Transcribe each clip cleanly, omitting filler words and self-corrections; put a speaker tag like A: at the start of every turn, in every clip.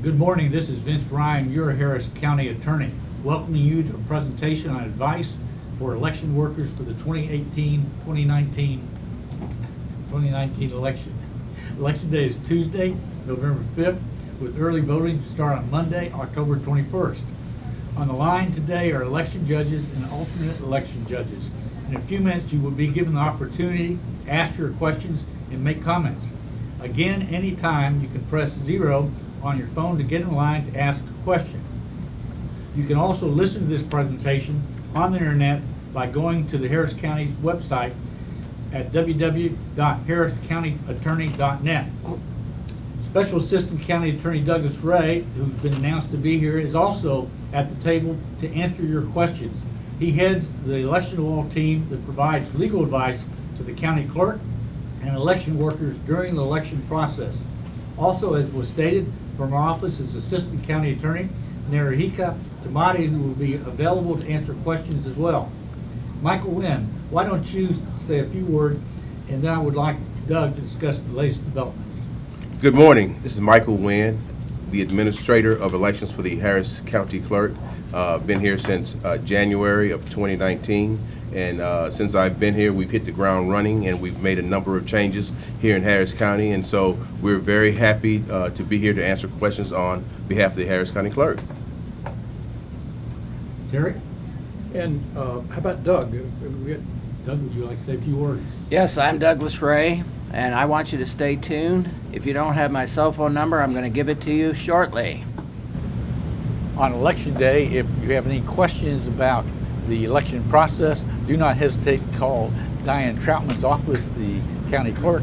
A: Good morning, this is Vince Ryan, your Harris County Attorney, welcoming you to a presentation on advice for election workers for the 2018-2019 election. Election day is Tuesday, November 5th, with early voting to start on Monday, October 21st. On the line today are election judges and alternate election judges. In a few minutes, you will be given the opportunity to ask your questions and make comments. Again, anytime, you can press 0 on your phone to get in line to ask a question. You can also listen to this presentation on the internet by going to the Harris County's website at www.harriscountyattorney.net. Special Assistant County Attorney Douglas Ray, who's been announced to be here, is also at the table to answer your questions. He heads the election law team that provides legal advice to the county clerk and election workers during the election process. Also, as was stated, from our office is Assistant County Attorney Narahika Tamati, who will be available to answer questions as well. Michael Wynn, why don't you say a few words, and then I would like Doug to discuss the latest developments.
B: Good morning. This is Michael Wynn, the Administrator of Elections for the Harris County Clerk. Been here since January of 2019. And since I've been here, we've hit the ground running, and we've made a number of changes here in Harris County. And so we're very happy to be here to answer questions on behalf of the Harris County Clerk.
A: Terry?
C: And how about Doug?
A: Doug, would you like to say a few words?
D: Yes, I'm Douglas Ray, and I want you to stay tuned. If you don't have my cell phone number, I'm going to give it to you shortly.
A: On election day, if you have any questions about the election process, do not hesitate to call Diane Troutman's office, the county clerk,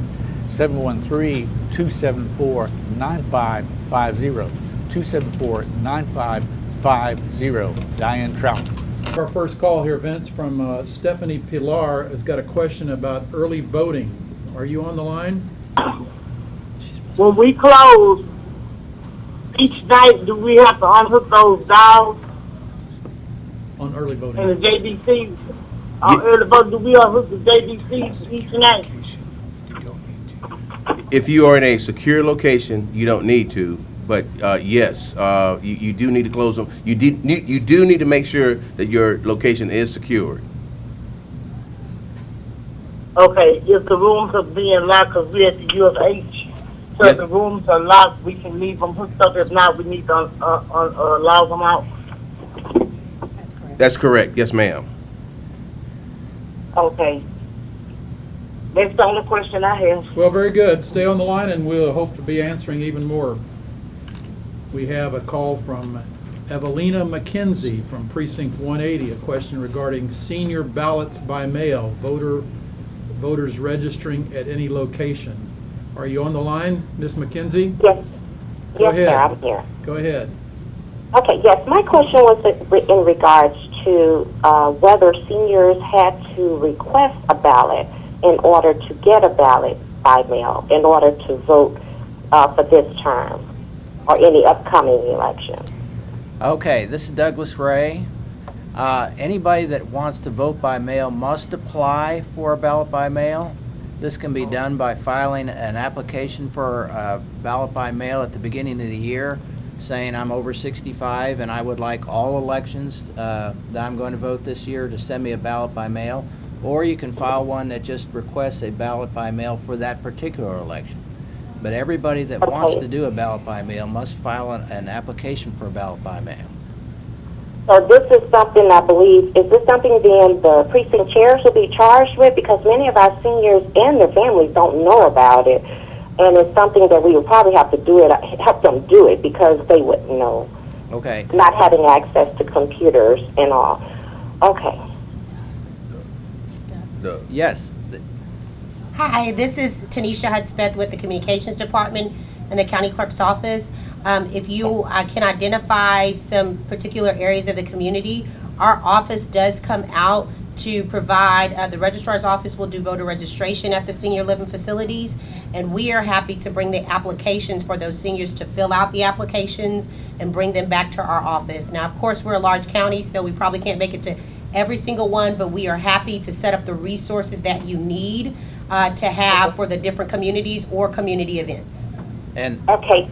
A: 713-274-9550. 274-9550. Diane Troutman.
C: Our first call here, Vince, from Stephanie Pilar has got a question about early voting. Are you on the line?
E: When we close each night, do we have to unhook those dials
C: On early voting.
E: and the JDC? Early vote, do we unhook the JDC each night?
B: If you are in a secure location, you don't need to. But yes, you do need to close them. You do need to make sure that your location is secured.
E: Okay, if the rooms are being locked, because we're at the U of H, so if the rooms are locked, we can leave them hooked up. If not, we need to allow them out.
B: That's correct. Yes, ma'am.
E: Okay. That's the only question I have.
C: Well, very good. Stay on the line, and we'll hope to be answering even more. We have a call from Evelina McKenzie from Precinct 180, a question regarding senior ballots by mail, voters registering at any location. Are you on the line, Ms. McKenzie?
F: Yes.
C: Go
F: Yes,
C: ahead.
F: sir, I'm here.
C: Go ahead.
F: Okay, yes, my question was in regards to whether seniors had to request a ballot in order to get a ballot by mail in order to vote for this term or any upcoming election.
D: Okay, this is Douglas Ray. Anybody that wants to vote by mail must apply for a ballot by mail. This can be done by filing an application for a ballot by mail at the beginning of the year, saying I'm over 65 and I would like all elections that I'm going to vote this year to send me a ballot by mail. Or you can file one that just requests a ballot by mail for that particular election. But everybody that wants to do a ballot by mail must file an application for a ballot by mail.
F: So this is something I believe, is this something then the precinct chairs will be charged with? Because many of our seniors and their families don't know about it. And it's something that we would probably have to do it, help them do it because they wouldn't know.
D: Okay.
F: Not having access to computers and all. Okay.
D: Yes.
G: Hi, this is Tanisha Hudspeth with the Communications Department in the County Clerk's Office. If you can identify some particular areas of the community, our office does come out to provide, the registrar's office will do voter registration at the senior living facilities, and we are happy to bring the applications for those seniors to fill out the applications and bring them back to our office. Now, of course, we're a large county, so we probably can't make it to every single one, but we are happy to set up the resources that you need to have for the different communities or community events.
D: And
F: Okay.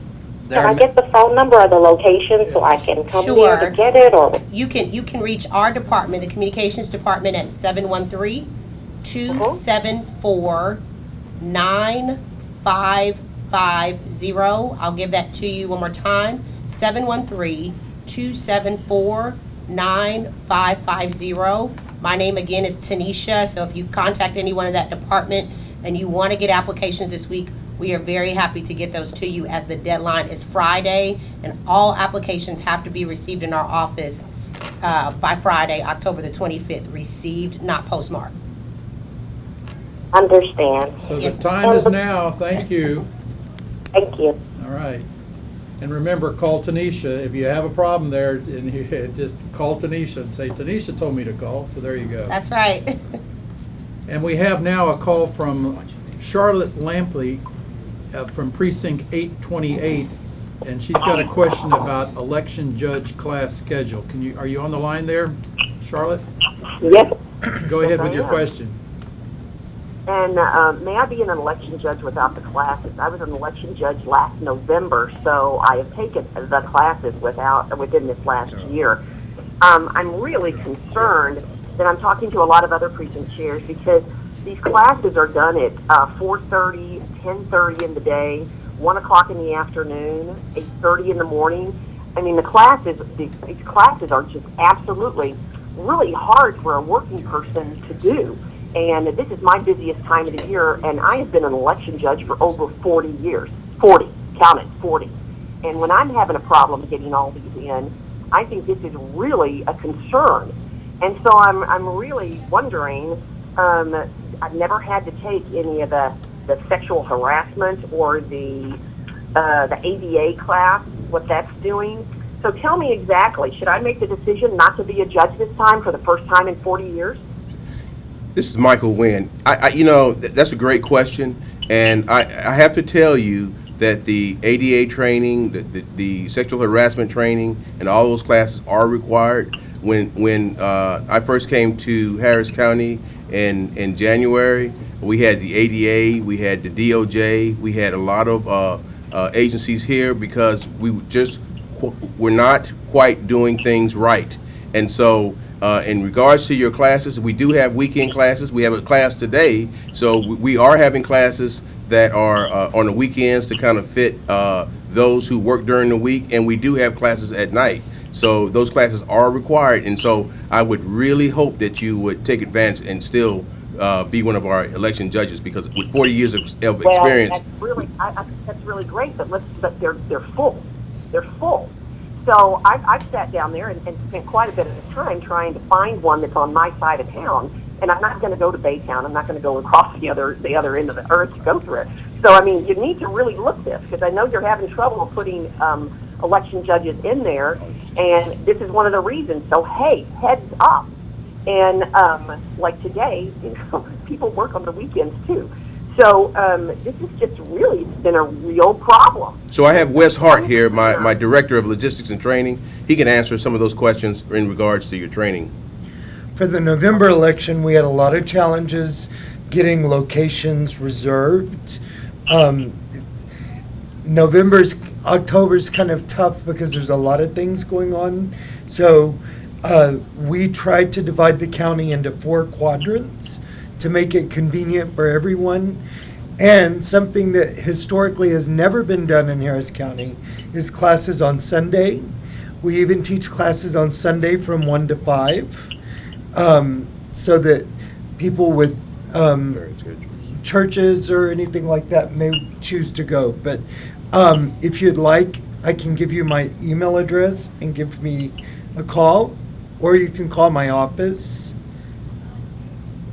F: Can I get the phone number or the location so I can come there
G: Sure.
F: to get it, or?
G: You can reach our department, the communications department, at 713-274-9550. I'll give that to you one more time. 713-274-9550. My name again is Tanisha, so if you contact anyone in that department and you want to get applications this week, we are very happy to get those to you, as the deadline is Friday, and all applications have to be received in our office by Friday, October the 25th. Received, not postmarked.
F: Understand.
C: So the
G: Yes.
C: time is now. Thank you.
F: Thank you.
C: All right. And remember, call Tanisha. If you have a problem there, and you just call Tanisha and say, Tanisha told me to call. So there you go.
G: That's right.
C: And we have now a call from Charlotte Lampley from Precinct 828, and she's got a question about election judge class schedule. Are you on the line there, Charlotte?
H: Yes.
C: Go ahead with your
H: am.
C: question.
H: And may I be an election judge without the classes? I was an election judge last November, so I have taken the classes within this last year. I'm really concerned that I'm talking to a lot of other precinct chairs because these classes are done at 4:30, 10:30 in the day, 1 o'clock in the afternoon, 8:30 in the morning. I mean, these classes are just absolutely really hard for a working person to do. And this is my busiest time of the year, and I have been an election judge for over 40 years. 40, count it, 40. And when I'm having a problem getting all these in, I think this is really a concern. And so I'm really wondering, I've never had to take any of the sexual harassment or the ADA class, what that's doing. So tell me exactly, should I make the decision not to be a judge this time for the first time in 40 years?
B: This is Michael Wynn. That's a great question, and I have to tell you that the ADA training, the sexual harassment training, and all those classes are required. When I first came to Harris County in January, we had the ADA, we had the DOJ, we had a lot of agencies here because we're not quite doing things right, and so. In regards to your classes, we do have weekend classes. We have a class today, so we are having classes that are on the weekends to kind of fit those who work during the week, and we do have classes at night. So those classes are required, and so I would really hope that you would take advantage and still be one of our election judges, because with 40 years of experience.
H: Well, that's really great, but they're full. They're full. So I've sat down there and spent quite a bit of time trying to find one that's on my side of town, and I'm not going to go to Baytown. I'm not going to go across the other end of the earth to go through it. So, I mean, you need to really look this, because I know you're having trouble putting election judges in there, and this is one of the reasons. So, hey, heads up. And like today, people work on the weekends too. So this is just really been a real problem.
B: So I have Wes Hart here, my Director of Logistics and Training. He can answer some of those questions in regards to your training.
I: For the November election, we had a lot of challenges getting locations reserved. October's kind of tough because there's a lot of things going on. So we tried to divide the county into 4 quadrants to make it convenient for everyone. And something that historically has never been done in Harris County is classes on Sunday. We even teach classes on Sunday from 1 to 5, so that people with churches or anything like that may choose to go. But if you'd like, I can give you my email address and give me a call, or you can call my office.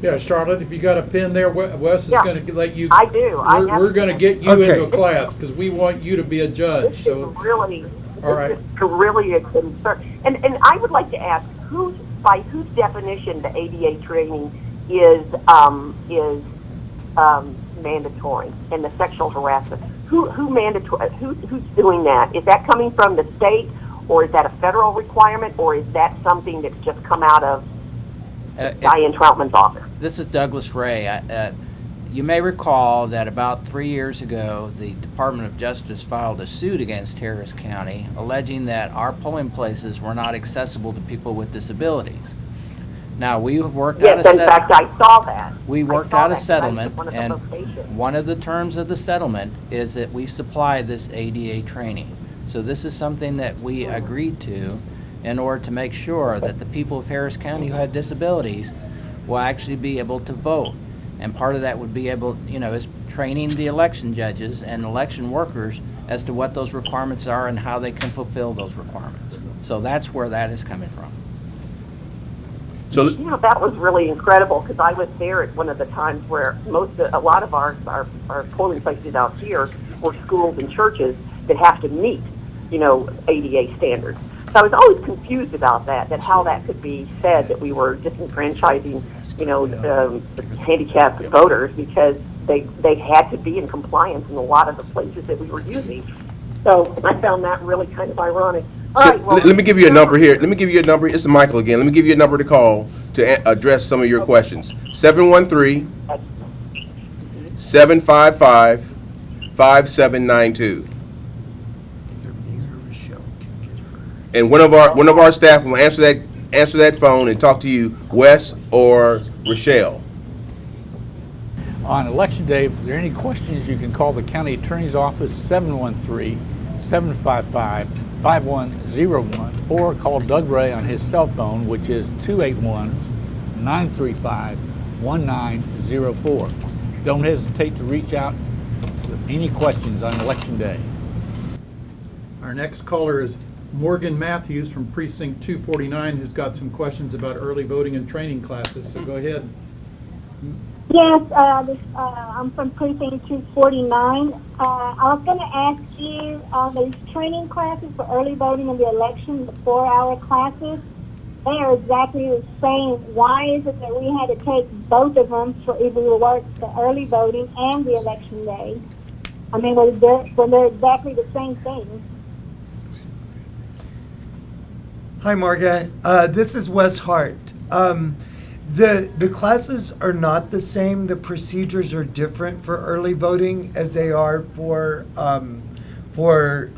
C: Yeah, Charlotte, if you got a pen there, Wes is going to let you.
H: I do.
C: We're going to get you
I: Okay.
C: into a class because we want you to be a judge.
H: This
C: So,
H: is really,
C: all right.
H: really a concern. And I would like to ask, by whose definition the ADA training is mandatory, and the sexual harassment? Who's doing that? Is that coming from the state, or is that a federal requirement, or is that something that's just come out of Diane Troutman's office?
D: This is Douglas Ray. You may recall that about 3 years ago, the Department of Justice filed a suit against Harris County alleging that our polling places were not accessible to people with disabilities. Now, we have worked out a
H: Yes, in fact, I saw that.
D: We worked
H: I saw
D: out a
H: that 'cause I was
D: settlement,
H: at one of the
D: and
H: locations.
D: one of the terms of the settlement is that we supply this ADA training. So this is something that we agreed to in order to make sure that the people of Harris County who had disabilities will actually be able to vote. And part of that would be able, is training the election judges and election workers as to what those requirements are and how they can fulfill those requirements. So that's where that is coming from.
B: So,
H: That was really incredible because I was there at one of the times where a lot of our polling places out here were schools and churches that have to meet, ADA standards. So I was always confused about that how that could be said that we were disenfranchising, handicapped voters because they had to be in compliance in a lot of the places that we were using. So I found that really kind of ironic. All
B: so
H: right, well,
B: let me give you a number here. Let me give you a number. This is Michael again. Let me give you a number to call to address some of your questions. 713-755-5792. And one of our staff will answer that phone and talk to you, Wes or Rochelle.
A: On election day, if there are any questions, you can call the county attorney's office 713-755-5101 or call Doug Ray on his cell phone, which is 281-935-1904. Don't hesitate to reach out with any questions on election day.
C: Our next caller is Morgan Matthews from Precinct 249, who's got some questions about early voting and training classes. So go ahead.
J: Yes, I'm from Precinct 249. I was going to ask you, these training classes for early voting and the election, the 4-hour classes, they are exactly the same. Why is it that we had to take both of them for either the work, the early voting and the election day? I mean, when they're exactly the same thing.
I: Hi, Marga. This is Wes Hart. The classes are not the same. The procedures are different for early voting as they are for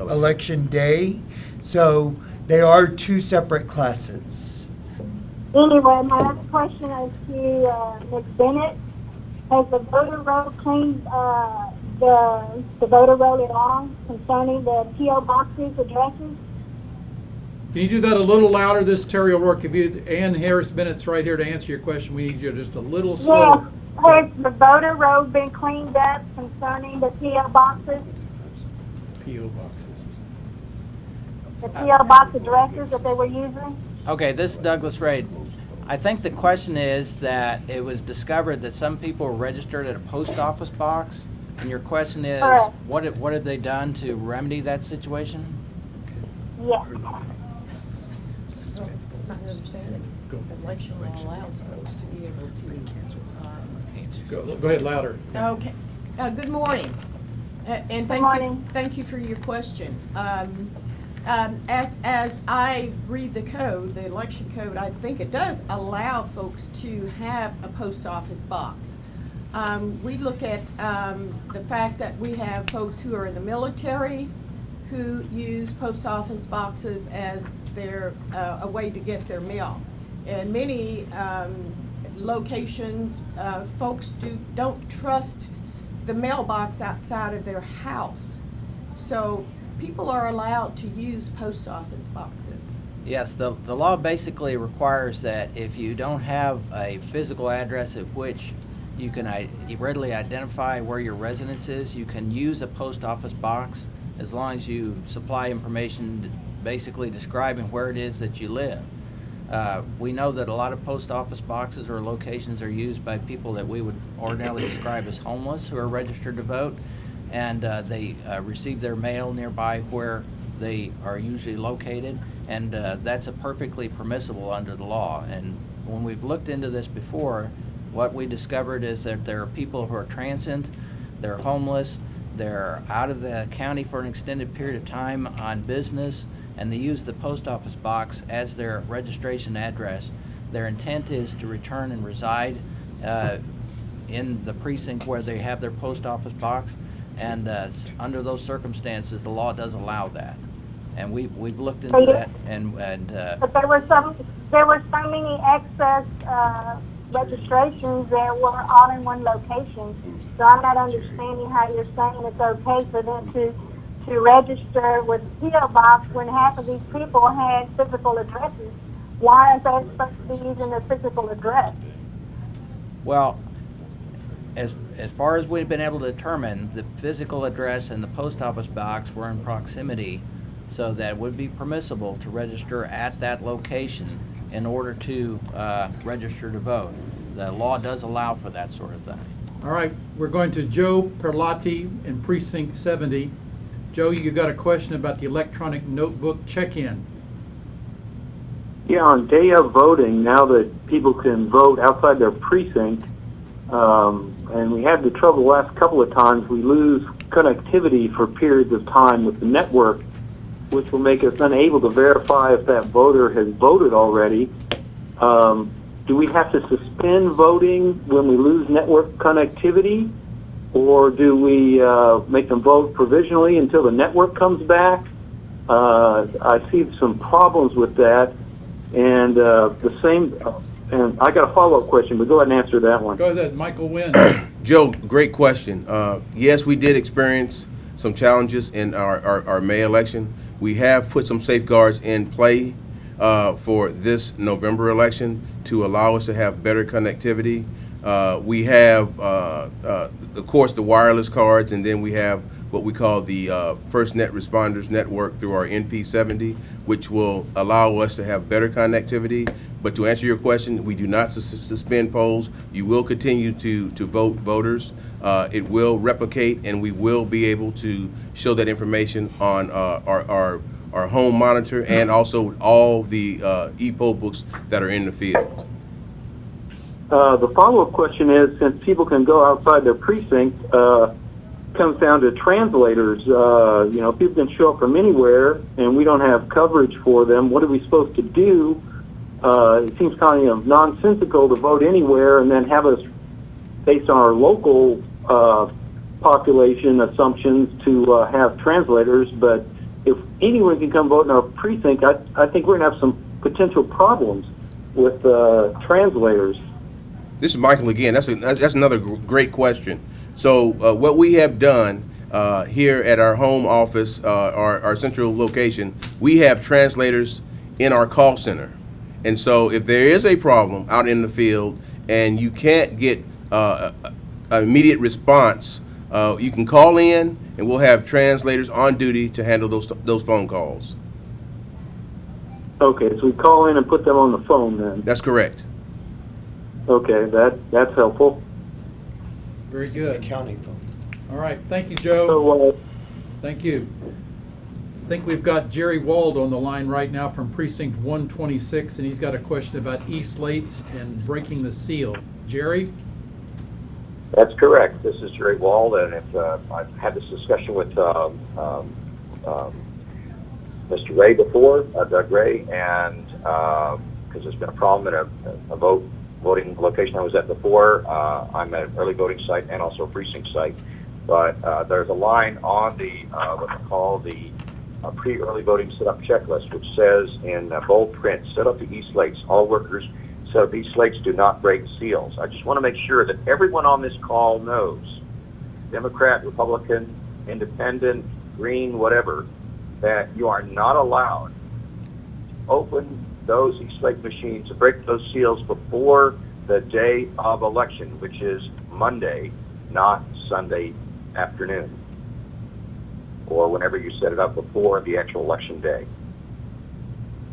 I: election day. So they are two separate classes.
J: Anyway, my other question is to Ms. Bennett. Has the voter roll cleaned the voter roll at all concerning the P.O. boxes, addresses?
C: Can you do that a little louder? This is Terry O'Rourke. Ann Harris Bennett's right here to answer your question. We need you just a little slower.
J: Yes. Has the voter roll been cleaned up concerning the P.O. boxes?
C: P.O. boxes.
J: The P.O. box addresses that they were using?
D: Okay, this is Douglas Ray. I think the question is that it was discovered that some people were registered at a post office box, and your question is,
J: Correct.
D: what have they done to remedy that situation?
J: Yes.
K: My understanding, the election law allows folks to be able to.
C: Go ahead louder.
K: Okay. Good morning. And thank you for your question. As I read the code, the election code, I think it does allow folks to have a post office box. We look at the fact that we have folks who are in the military who use post office boxes as their a way to get their mail. In many locations, folks don't trust the mailbox outside of their house. So people are allowed to use post office boxes.
D: Yes, the law basically requires that if you don't have a physical address at which you can readily identify where your residence is, you can use a post office box as long as you supply information basically describing where it is that you live. We know that a lot of post office boxes or locations are used by people that we would ordinarily describe as homeless who are registered to vote, and they receive their mail nearby where they are usually located, and that's a perfectly permissible under the law. And when we've looked into this before, what we discovered is that there are people who are transient, they're homeless, they're out of the county for an extended period of time on business, and they use the post office box as their registration address. Their intent is to return and reside in the precinct where they have their post office box. And under those circumstances, the law does allow that. And we've looked into that, and
J: But there were so many excess registrations that were all in one location. So I'm not understanding how you're saying it's okay for them to register with PO Box when half of these people had physical addresses. Why is they supposed to be using their physical address?
D: well, as far as we've been able to determine, the physical address and the post office box were in proximity, so that it would be permissible to register at that location in order to register to vote. The law does allow for that sort of thing.
C: All right, we're going to Joe Perlotti in Precinct 70. Joe, you got a question about the electronic notebook check-in.
L: Yeah, on day of voting, now that people can vote outside their precinct, and we had the trouble the last couple of times, we lose connectivity for periods of time with the network, which will make us unable to verify if that voter has voted already. Do we have to suspend voting when we lose network connectivity, or do we make them vote provisionally until the network comes back? I see some problems with that, and and I got a follow-up question, but go ahead and answer that one.
C: Go ahead, Michael Wynn.
B: Joe, great question. Yes, we did experience some challenges in our May election. We have put some safeguards in play for this November election to allow us to have better connectivity. We have, of course, the wireless cards, and then we have what we call the First Net Responders Network through our NP70, which will allow us to have better connectivity. But to answer your question, we do not suspend polls. You will continue to vote voters. It will replicate, and we will be able to show that information on our home monitor and also all the e-poll books that are in the field.
L: The follow-up question is, since people can go outside their precinct, comes down to translators. People can show up from anywhere, and we don't have coverage for them. What are we supposed to do? It seems kind of nonsensical to vote anywhere and then have us, based on our local population assumptions, to have translators. But if anyone can come vote in our precinct, I think we're going to have some potential problems with translators.
B: This is Michael again. That's another great question. So what we have done here at our home office, our central location, we have translators in our call center. And so if there is a problem out in the field and you can't get an immediate response, you can call in and we'll have translators on duty to handle those phone calls.
L: Okay, so we call in and put them on the phone then.
B: That's correct.
L: Okay, that's helpful.
C: Very good.
I: County phone.
C: All right, thank you, Joe.
L: So,
C: Thank you. I think we've got Jerry Wald on the line right now from Precinct 126, and he's got a question about e-slates and breaking the seal. Jerry?
M: That's correct. This is Jerry Wald, and I've had this discussion with Mr. Ray before, Doug Ray, and because there's been a problem at a voting location I was at before. I'm at an early voting site and also a precinct site, but there's a line on the what they call the pre-early voting setup checklist, which says in bold print, set up the e-slates. All workers set up e-slates, do not break seals. I just want to make sure that everyone on this call knows, Democrat, Republican, Independent, Green, whatever, that you are not allowed to open those e-slate machines to break those seals before the day of election, which is Monday, not Sunday afternoon, or whenever you set it up before the actual election day.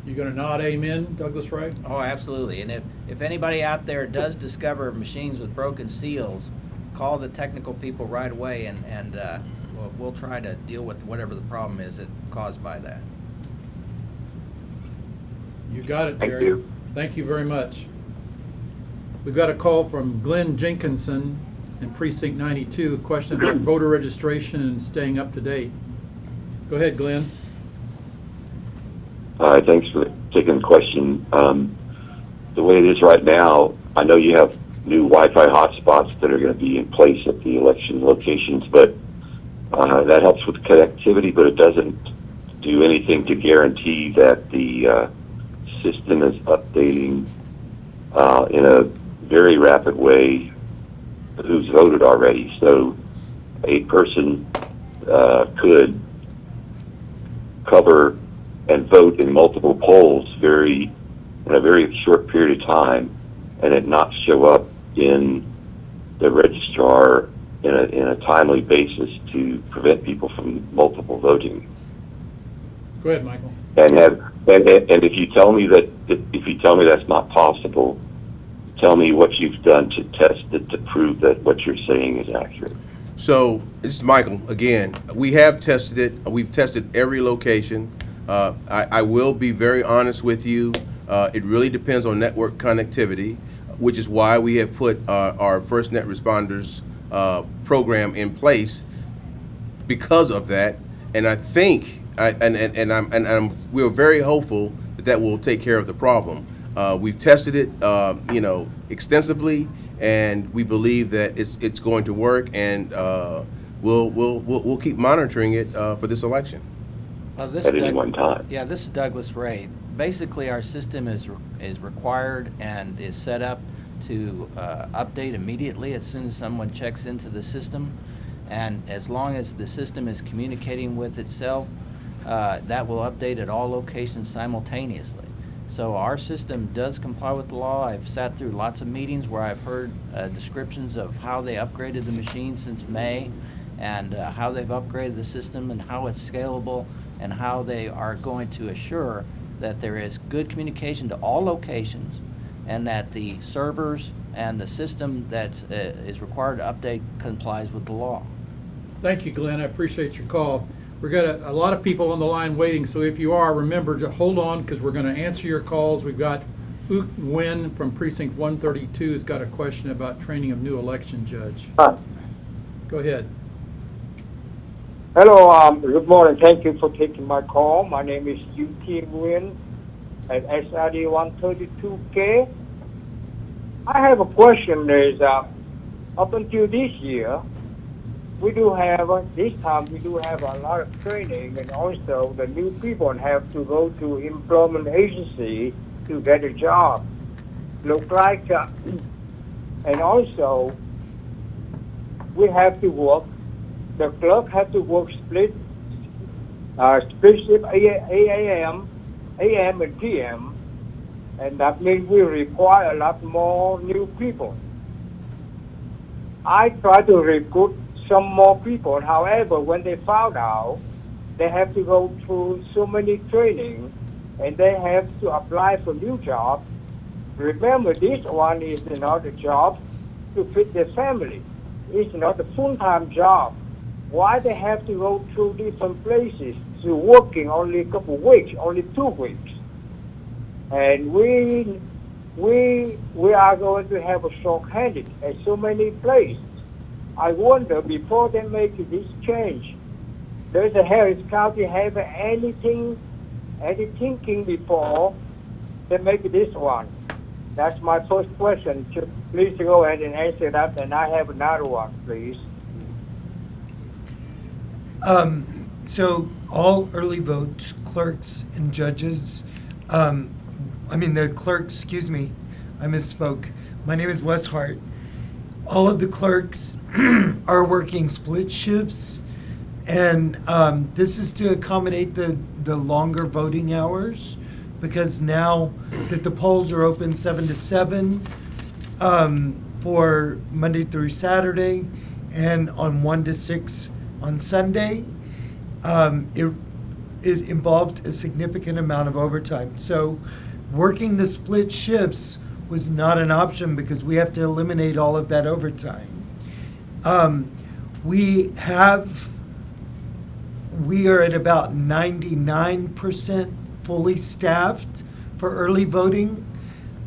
C: You going to nod amen, Douglas Ray?
D: Oh, absolutely. And if anybody out there does discover machines with broken seals, call the technical people right away, and we'll try to deal with whatever the problem is caused by that.
C: You got it,
M: Thank
C: Jerry.
M: you.
C: Thank you very much. We've got a call from Glenn Jenkinson in Precinct 92, a question about voter registration and staying up to date. Go ahead, Glenn.
N: Thanks for taking the question. The way it is right now, I know you have new Wi-Fi hotspots that are going to be in place at the election locations, but that helps with connectivity, but it doesn't do anything to guarantee that the system is updating in a very rapid way who's voted already. So a person could cover and vote in multiple polls in a very short period of time, and it not show up in the registrar in a timely basis to prevent people from multiple voting.
C: Go ahead, Michael.
N: And if you tell me that's not possible, tell me what you've done to test it to prove that what you're saying is accurate.
B: So, this is Michael again. We have tested it. We've tested every location. I will be very honest with you. It really depends on network connectivity, which is why we have put our First Net Responders program in place because of that. And I think, we're very hopeful that will take care of the problem. We've tested it, extensively, and we believe that it's going to work, and we'll keep monitoring it for this election.
D: Well,
N: At any one time.
D: Yeah, this is Douglas Ray. Basically, our system is required and is set up to update immediately as soon as someone checks into the system, and as long as the system is communicating with itself, that will update at all locations simultaneously. So our system does comply with the law. I've sat through lots of meetings where I've heard descriptions of how they upgraded the machine since May, and how they've upgraded the system and how it's scalable, and how they are going to assure that there is good communication to all locations, and that the servers and the system that is required to update complies with the law.
C: Thank you, Glenn. I appreciate your call. We've got a lot of people on the line waiting, so if you are, remember to hold on, because we're going to answer your calls. We've got Uk Nguyen from Precinct 132 has got a question about training of new election judge. Go ahead.
O: Hello, good morning. Thank you for taking my call. My name is Uk Nguyen at SRD 132K. I have a question. Up until this year, we do have a lot of training, and also the new people have to go to employment agency to get a job. Look like, and also we have to work. The clerk has to work split shift AM and PM, and that means we require a lot more new people. I try to recruit some more people. However, when they found out, they have to go through so many training, and they have to apply for new jobs. Remember, this one is not a job to fit their family. It's not a full-time job. Why they have to go through different places to working only a couple of weeks, only 2 weeks? And we are going to have a short-handed at so many places. I wonder, before they make this change, does the Harris County have any thinking before they make this one? That's my first question. Please go ahead and answer that, and I have another one, please.
I: So all early vote clerks and judges, the clerks, excuse me, I misspoke. My name is Wes Hart. All of the clerks are working split shifts, and this is to accommodate the longer voting hours, because now that the polls are open 7 to 7 for Monday through Saturday, and on 1 to 6 on Sunday, it involved a significant amount of overtime. So working the split shifts was not an option because we have to eliminate all of that overtime. We are at about 99% fully staffed for early voting.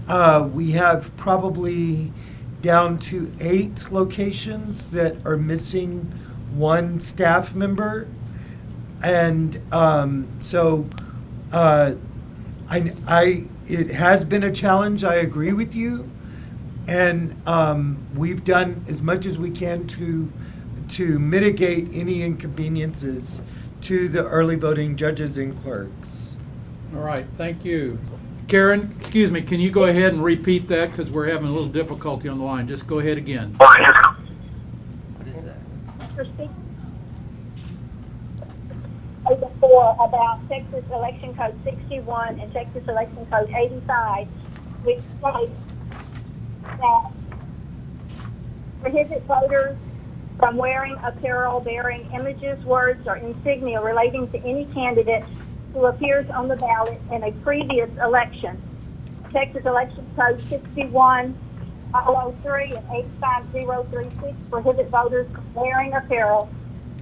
I: We have probably down to 8 locations that are missing 1 staff member. And it has been a challenge, I agree with you, And we've done as much as we can to mitigate any inconveniences to the early voting judges and clerks.
C: All right, thank you. Karen, excuse me, can you go ahead and repeat that, because we're having a little difficulty on the line. Just go ahead again.
D: What is that?
J: Before about Texas Election Code 61 and Texas Election Code 85, which states that prohibit voters from wearing apparel bearing images, words, or insignia relating to any candidate who appears on the ballot in a previous election. Texas Election Code 61, 003, and 85036 prohibit voters from wearing apparel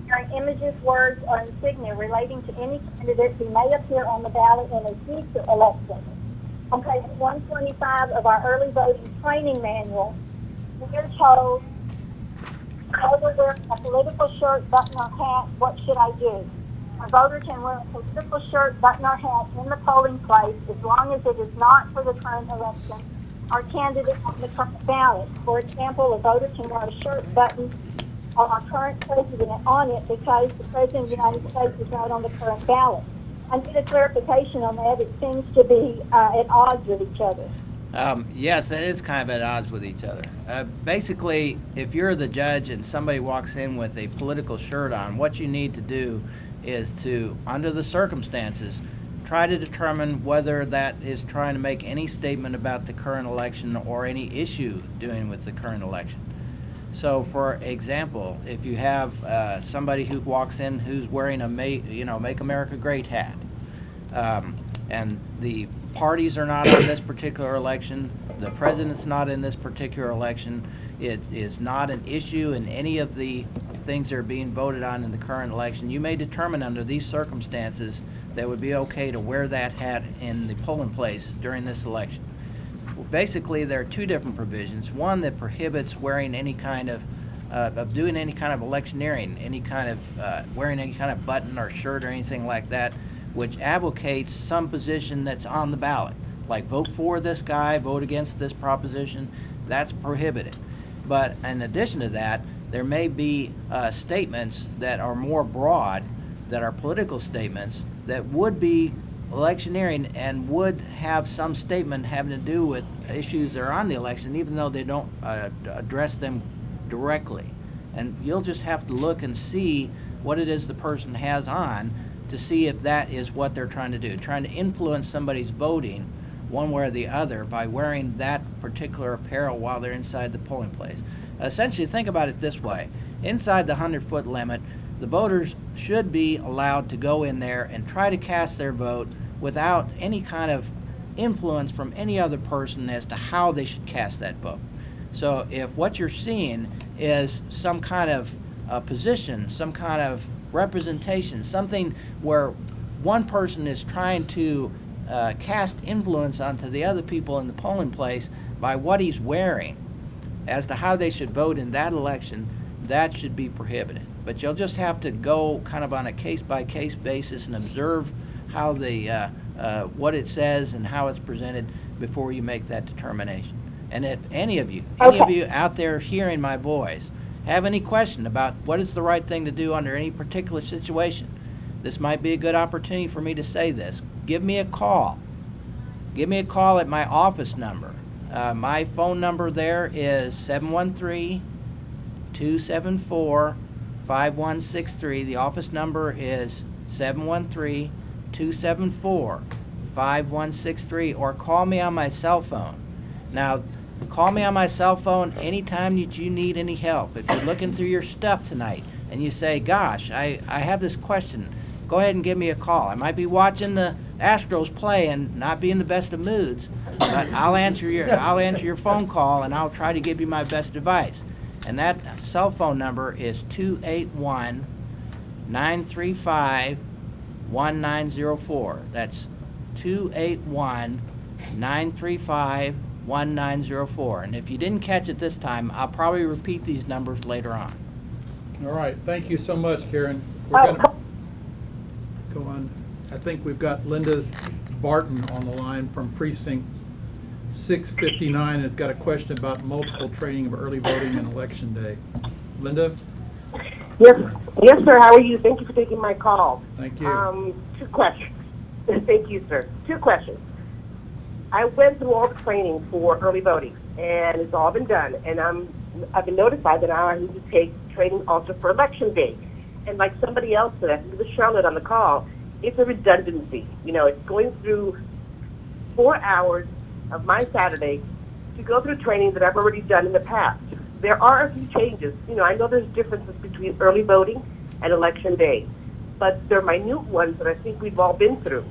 J: bearing images, words, or insignia relating to any candidate who may appear on the ballot in a future election. On page 125 of our early voting training manual, we are told, "Voter wearing a political shirt, button, or hat, what should I do?" A voter can wear a political shirt, button, or hat in the polling place as long as it is not for the current election or candidate on the current ballot. For example, a voter can wear a shirt, button, or our current president on it because the president of the United States is not on the current ballot. I need a clarification on that. It seems to be at odds with each other.
D: Yes, that is kind of at odds with each other. Basically, if you're the judge and somebody walks in with a political shirt on, what you need to do is to, under the circumstances, try to determine whether that is trying to make any statement about the current election or any issue doing with the current election. So, for example, if you have somebody who walks in who's wearing a Make America Great hat, and the parties are not on this particular election, the president's not in this particular election, it is not an issue in any of the things that are being voted on in the current election, you may determine under these circumstances that it would be okay to wear that hat in the polling place during this election. Basically, there are two different provisions. One that prohibits wearing any kind of doing any kind of electioneering, any kind of wearing any kind of button or shirt or anything like that, which advocates some position that's on the ballot, like vote for this guy, vote against this proposition. That's prohibited. But in addition to that, there may be statements that are more broad, that are political statements, that would be electioneering and would have some statement having to do with issues that are on the election, even though they don't address them directly. And you'll just have to look and see what it is the person has on to see if that is what they're trying to do, trying to influence somebody's voting one way or the other by wearing that particular apparel while they're inside the polling place. Essentially, think about it this way. Inside the 100-foot limit, the voters should be allowed to go in there and try to cast their vote without any kind of influence from any other person as to how they should cast that vote. So if what you're seeing is some kind of position, some kind of representation, something where one person is trying to cast influence onto the other people in the polling place by what he's wearing as to how they should vote in that election, that should be prohibited. But you'll just have to go kind of on a case-by-case basis and observe how what it says and how it's presented before you make that determination. And if any of you out there hearing my voice have any question about what is the right thing to do under any particular situation, this might be a good opportunity for me to say this. Give me a call. Give me a call at my office number. My phone number there is 713-274-5163. The office number is 713-274-5163, or call me on my cell phone. Now, call me on my cell phone anytime that you need any help. If you're looking through your stuff tonight and you say, gosh, I have this question, go ahead and give me a call. I might be watching the Astros play and not be in the best of moods, but I'll answer your phone call and I'll try to give you my best advice. And that cell phone number is 281-935-1904. That's 281-935-1904. And if you didn't catch it this time, I'll probably repeat these numbers later on.
C: All right, thank you so much, Karen. We're going to go on. I think we've got Linda Barton on the line from Precinct 6:59, and it's got a question about multiple training of early voting and election day. Linda?
H: Yes, yes, sir. How are you? Thank you for taking my call.
C: Thank you.
H: 2 questions. Thank you, sir. 2 questions. I went through all the training for early voting, and it's all been done. And I've been notified that now I need to take training also for election day. And like somebody else said, I think it was Charlotte on the call, it's a redundancy. You know, it's going through 4 hours of my Saturday to go through training that I've already done in the past. There are a few changes. You know, I know there's differences between early voting and election day, but they're minute ones that I think we've all been through.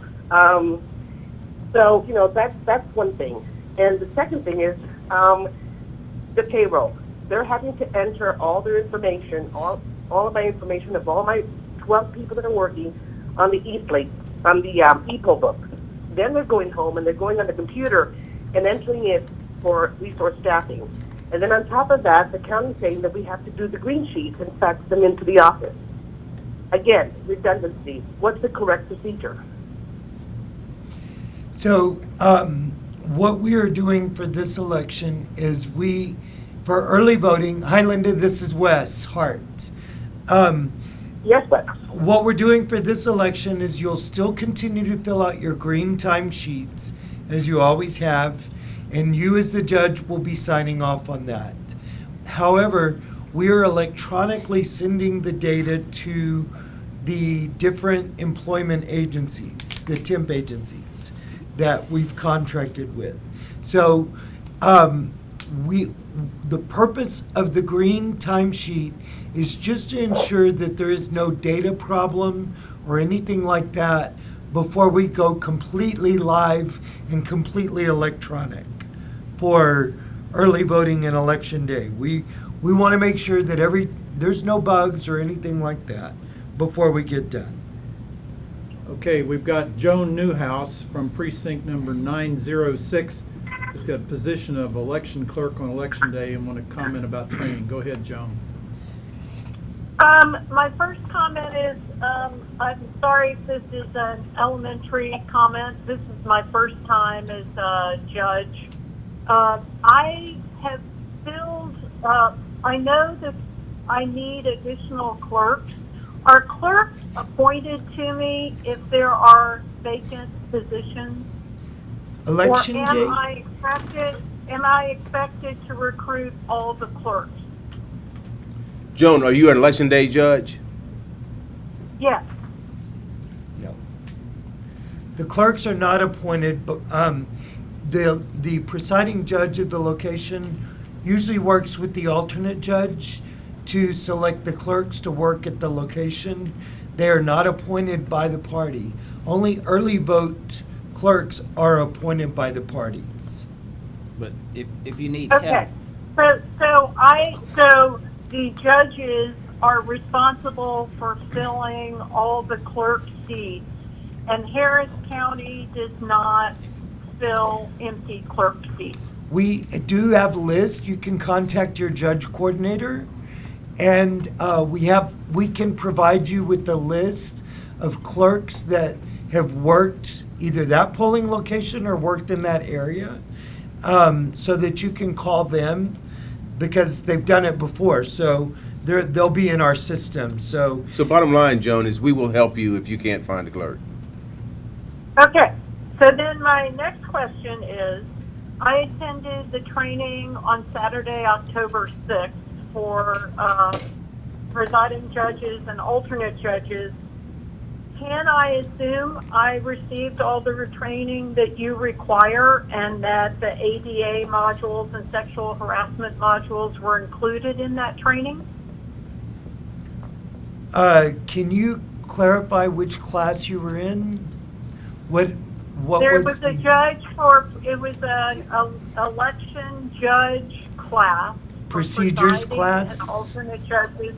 H: So, you know, that's one thing. And the second thing is the payroll. They're having to enter all their information, all of my information of all my 12 people that are working on the e-slate, on the e-poll book. Then they're going home and they're going on the computer and entering it for resource staffing. And then on top of that, the county's saying that we have to do the green sheets and fax them into the office. Again, redundancy. What's the correct procedure?
I: So what we are doing for this election is for early voting, hi Linda, this is Wes Hart.
H: Yes, Wes.
I: What we're doing for this election is you'll still continue to fill out your green time sheets as you always have, and you as the judge will be signing off on that. However, we are electronically sending the data to the different employment agencies, the temp agencies that we've contracted with. So the purpose of the green timesheet is just to ensure that there is no data problem or anything like that before we go completely live and completely electronic for early voting and election day. We want to make sure that there's no bugs or anything like that before we get done.
C: Okay, we've got Joan Newhouse from precinct number 906. She's got a position of election clerk on election day and want to comment about training. Go ahead, Joan.
P: My first comment is, I'm sorry if this is an elementary comment. This is my first time as a judge. I have filled, I know that I need additional clerks. Are clerks appointed to me if there are vacant positions?
I: Election
P: or
I: day?
P: Am I expected to recruit all the clerks?
B: Joan, are you an election day judge?
P: Yes.
I: No. The clerks are not appointed, but the presiding judge of the location usually works with the alternate judge to select the clerks to work at the location. They are not appointed by the party. Only early vote clerks are appointed by the parties.
D: But if you need
P: Okay.
D: help.
P: So the judges are responsible for filling all the clerk seats, and Harris County does not fill empty clerk seats.
I: We do have lists. You can contact your judge coordinator, and we can provide you with the list of clerks that have worked either that polling location or worked in that area, so that you can call them because they've done it before. So they'll be in our system. So
B: bottom line, Joan, is we will help you if you can't find a clerk.
P: Okay. So then my next question is, I attended the training on Saturday, October 6th for presiding judges and alternate judges. Can I assume I received all the training that you require and that the ADA modules and sexual harassment modules were included in that training?
I: can you clarify which class you were in? What
P: There
I: was
P: was a
I: the-
P: judge it was an election judge class. for
I: Procedures
P: presiding
I: class?
P: And alternate judges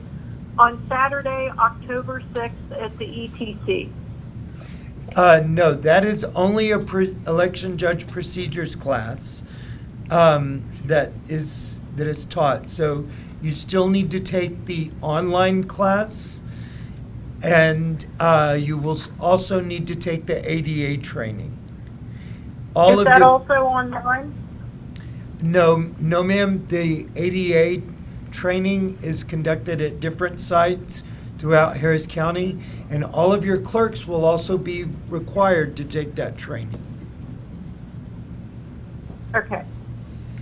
P: on Saturday, October 6th at the ETC.
I: No, that is only a election judge procedures class that is taught. So you still need to take the online class, and you will also need to take the ADA training.
P: Is that also online?
I: No, ma'am. The ADA training is conducted at different sites throughout Harris County, and all of your clerks will also be required to take that training.
P: Okay.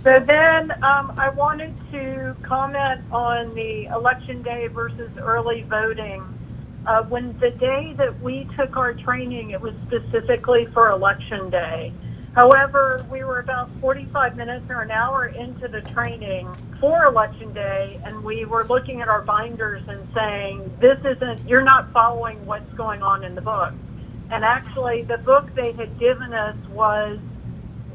P: So then I wanted to comment on the election day versus early voting. When the day that we took our training, it was specifically for election day. However, we were about 45 minutes or an hour into the training for election day, and we were looking at our binders and saying, you're not following what's going on in the book. And actually, the book they had given us was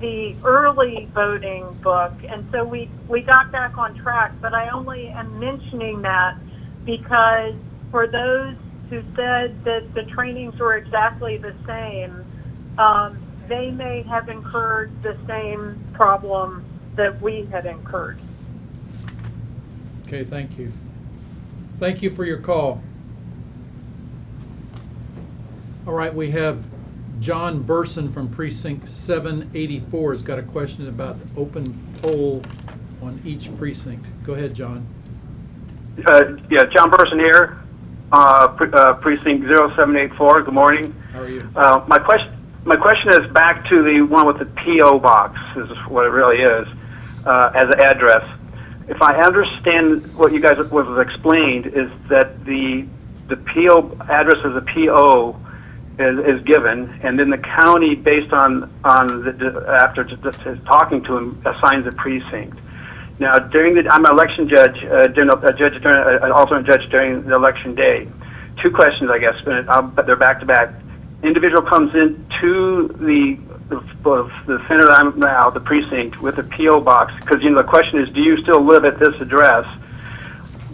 P: the early voting book, and so we got back on track. But I only am mentioning that because for those who said that the trainings were exactly the same, they may have incurred the same problem that we had incurred.
C: Okay, thank you. Thank you for your call. All right, we have John Burson from Precinct 784 has got a question about open poll on each precinct. Go ahead, John.
Q: Yeah, John Burson here, Precinct 0784. Good morning.
C: How are you?
Q: My question is back to the one with the P.O. box, is what it really is, as an address. If I understand what you guys was explained, is that the P.O. address as a P.O. is given, and then the county, based on after talking to him, assigns a precinct. Now, I'm an election judge, also a judge during the election day. Two questions, I guess, but they're back to back. Individual comes in to the center that I'm now, the precinct, with a P.O. box, because the question is, do you still live at this address?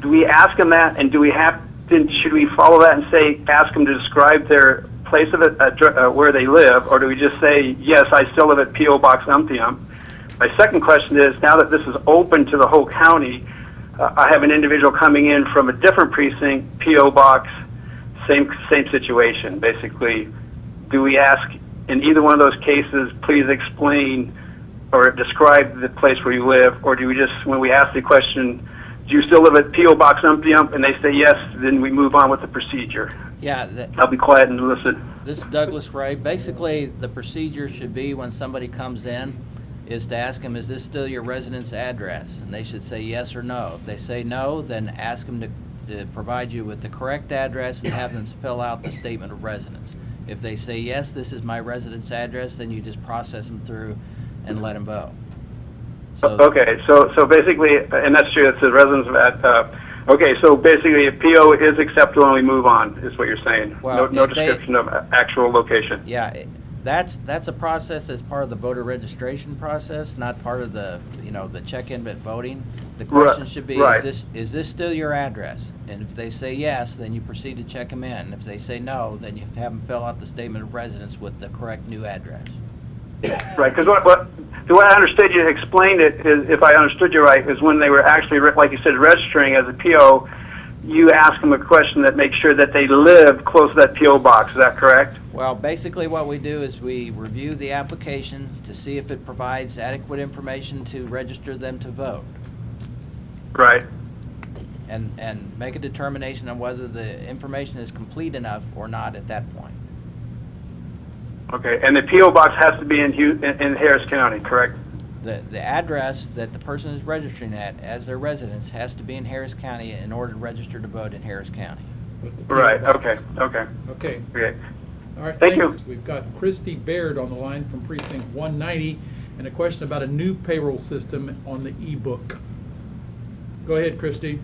Q: Do we ask them that, and should we follow that and ask them to describe their place of it, where they live, or do we just say, yes, I still live at P.O. Box Umptium? My second question is, now that this is open to the whole county, I have an individual coming in from a different precinct, P.O. Box, same situation, basically. Do we ask, in either one of those cases, please explain or describe the place where you live, or do we just, when we ask the question, do you still live at P.O. Box Umptium, and they say yes, then we move on with the procedure?
D: Yeah.
Q: I'll be quiet and listen.
D: This is Douglas Ray. Basically, the procedure should be when somebody comes in is to ask them, is this still your residence address? And they should say yes or no. If they say no, then ask them to provide you with the correct address and have them fill out the statement of residence. If they say yes, this is my residence address, then you just process them through and let them vote.
Q: Okay, so basically, and that's true, it's the residence of okay, so basically a PO is acceptable and we move on, is what you're saying.
D: Well,
Q: no description of actual location.
D: Yeah, that's a process as part of the voter registration process, not part of the check-in but voting. The question should be, is this still your address? And if they say yes, then you proceed to check them in. And if they say no, then you have them fill out the statement of residence with the correct new address.
Q: Right, because the way I understood you explained it is, if I understood you right, is when they were actually, like you said, registering as a PO, you ask them a question that makes sure that they live close to that PO box. Is that correct?
D: Well, basically what we do is we review the application to see if it provides adequate information to register them to vote.
Q: Right.
D: And make a determination on whether the information is complete enough or not at that point.
Q: Okay, and the PO box has to be in Harris County, correct?
D: The address that the person is registering at as their residence has to be in Harris County in order to register to vote in Harris County.
Q: Right. Okay.
C: Okay. All right.
Q: Thank you.
C: We've got Christy Baird on the line from Precinct 190, and a question about a new payroll system on the e-book. Go ahead, Christy.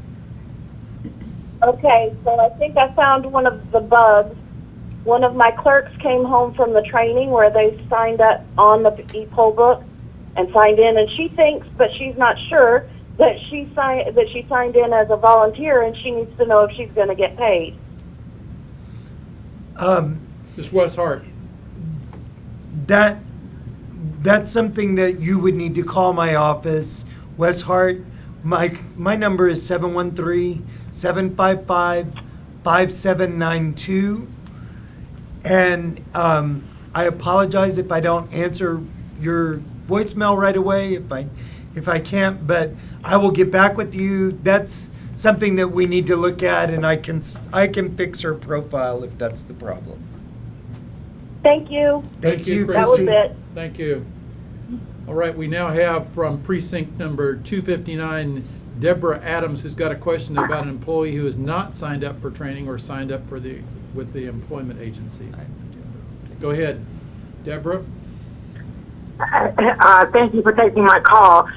R: Okay, so I think I found one of the bugs. One of my clerks came home from the training where they signed up on the e-poll book and signed in, and she thinks, but she's not sure, that she signed in as a volunteer, and she needs to know if she's going to get paid.
C: This Wes Hart.
I: That's something that you would need to call my office, Wes Hart. My number is 713-755-5792. And I apologize if I don't answer your voicemail right away. if I can't, but I will get back with you. That's something that we need to look at, and I can fix her profile if that's the problem.
R: Thank you.
I: Thank you,
R: That was
I: Christy.
R: it.
C: Thank you. All right, we now have from precinct number 259, Deborah Adams, who's got a question about an employee who is not signed up for training or signed up for with the employment agency. Go ahead, Deborah.
E: Thank you for taking my call.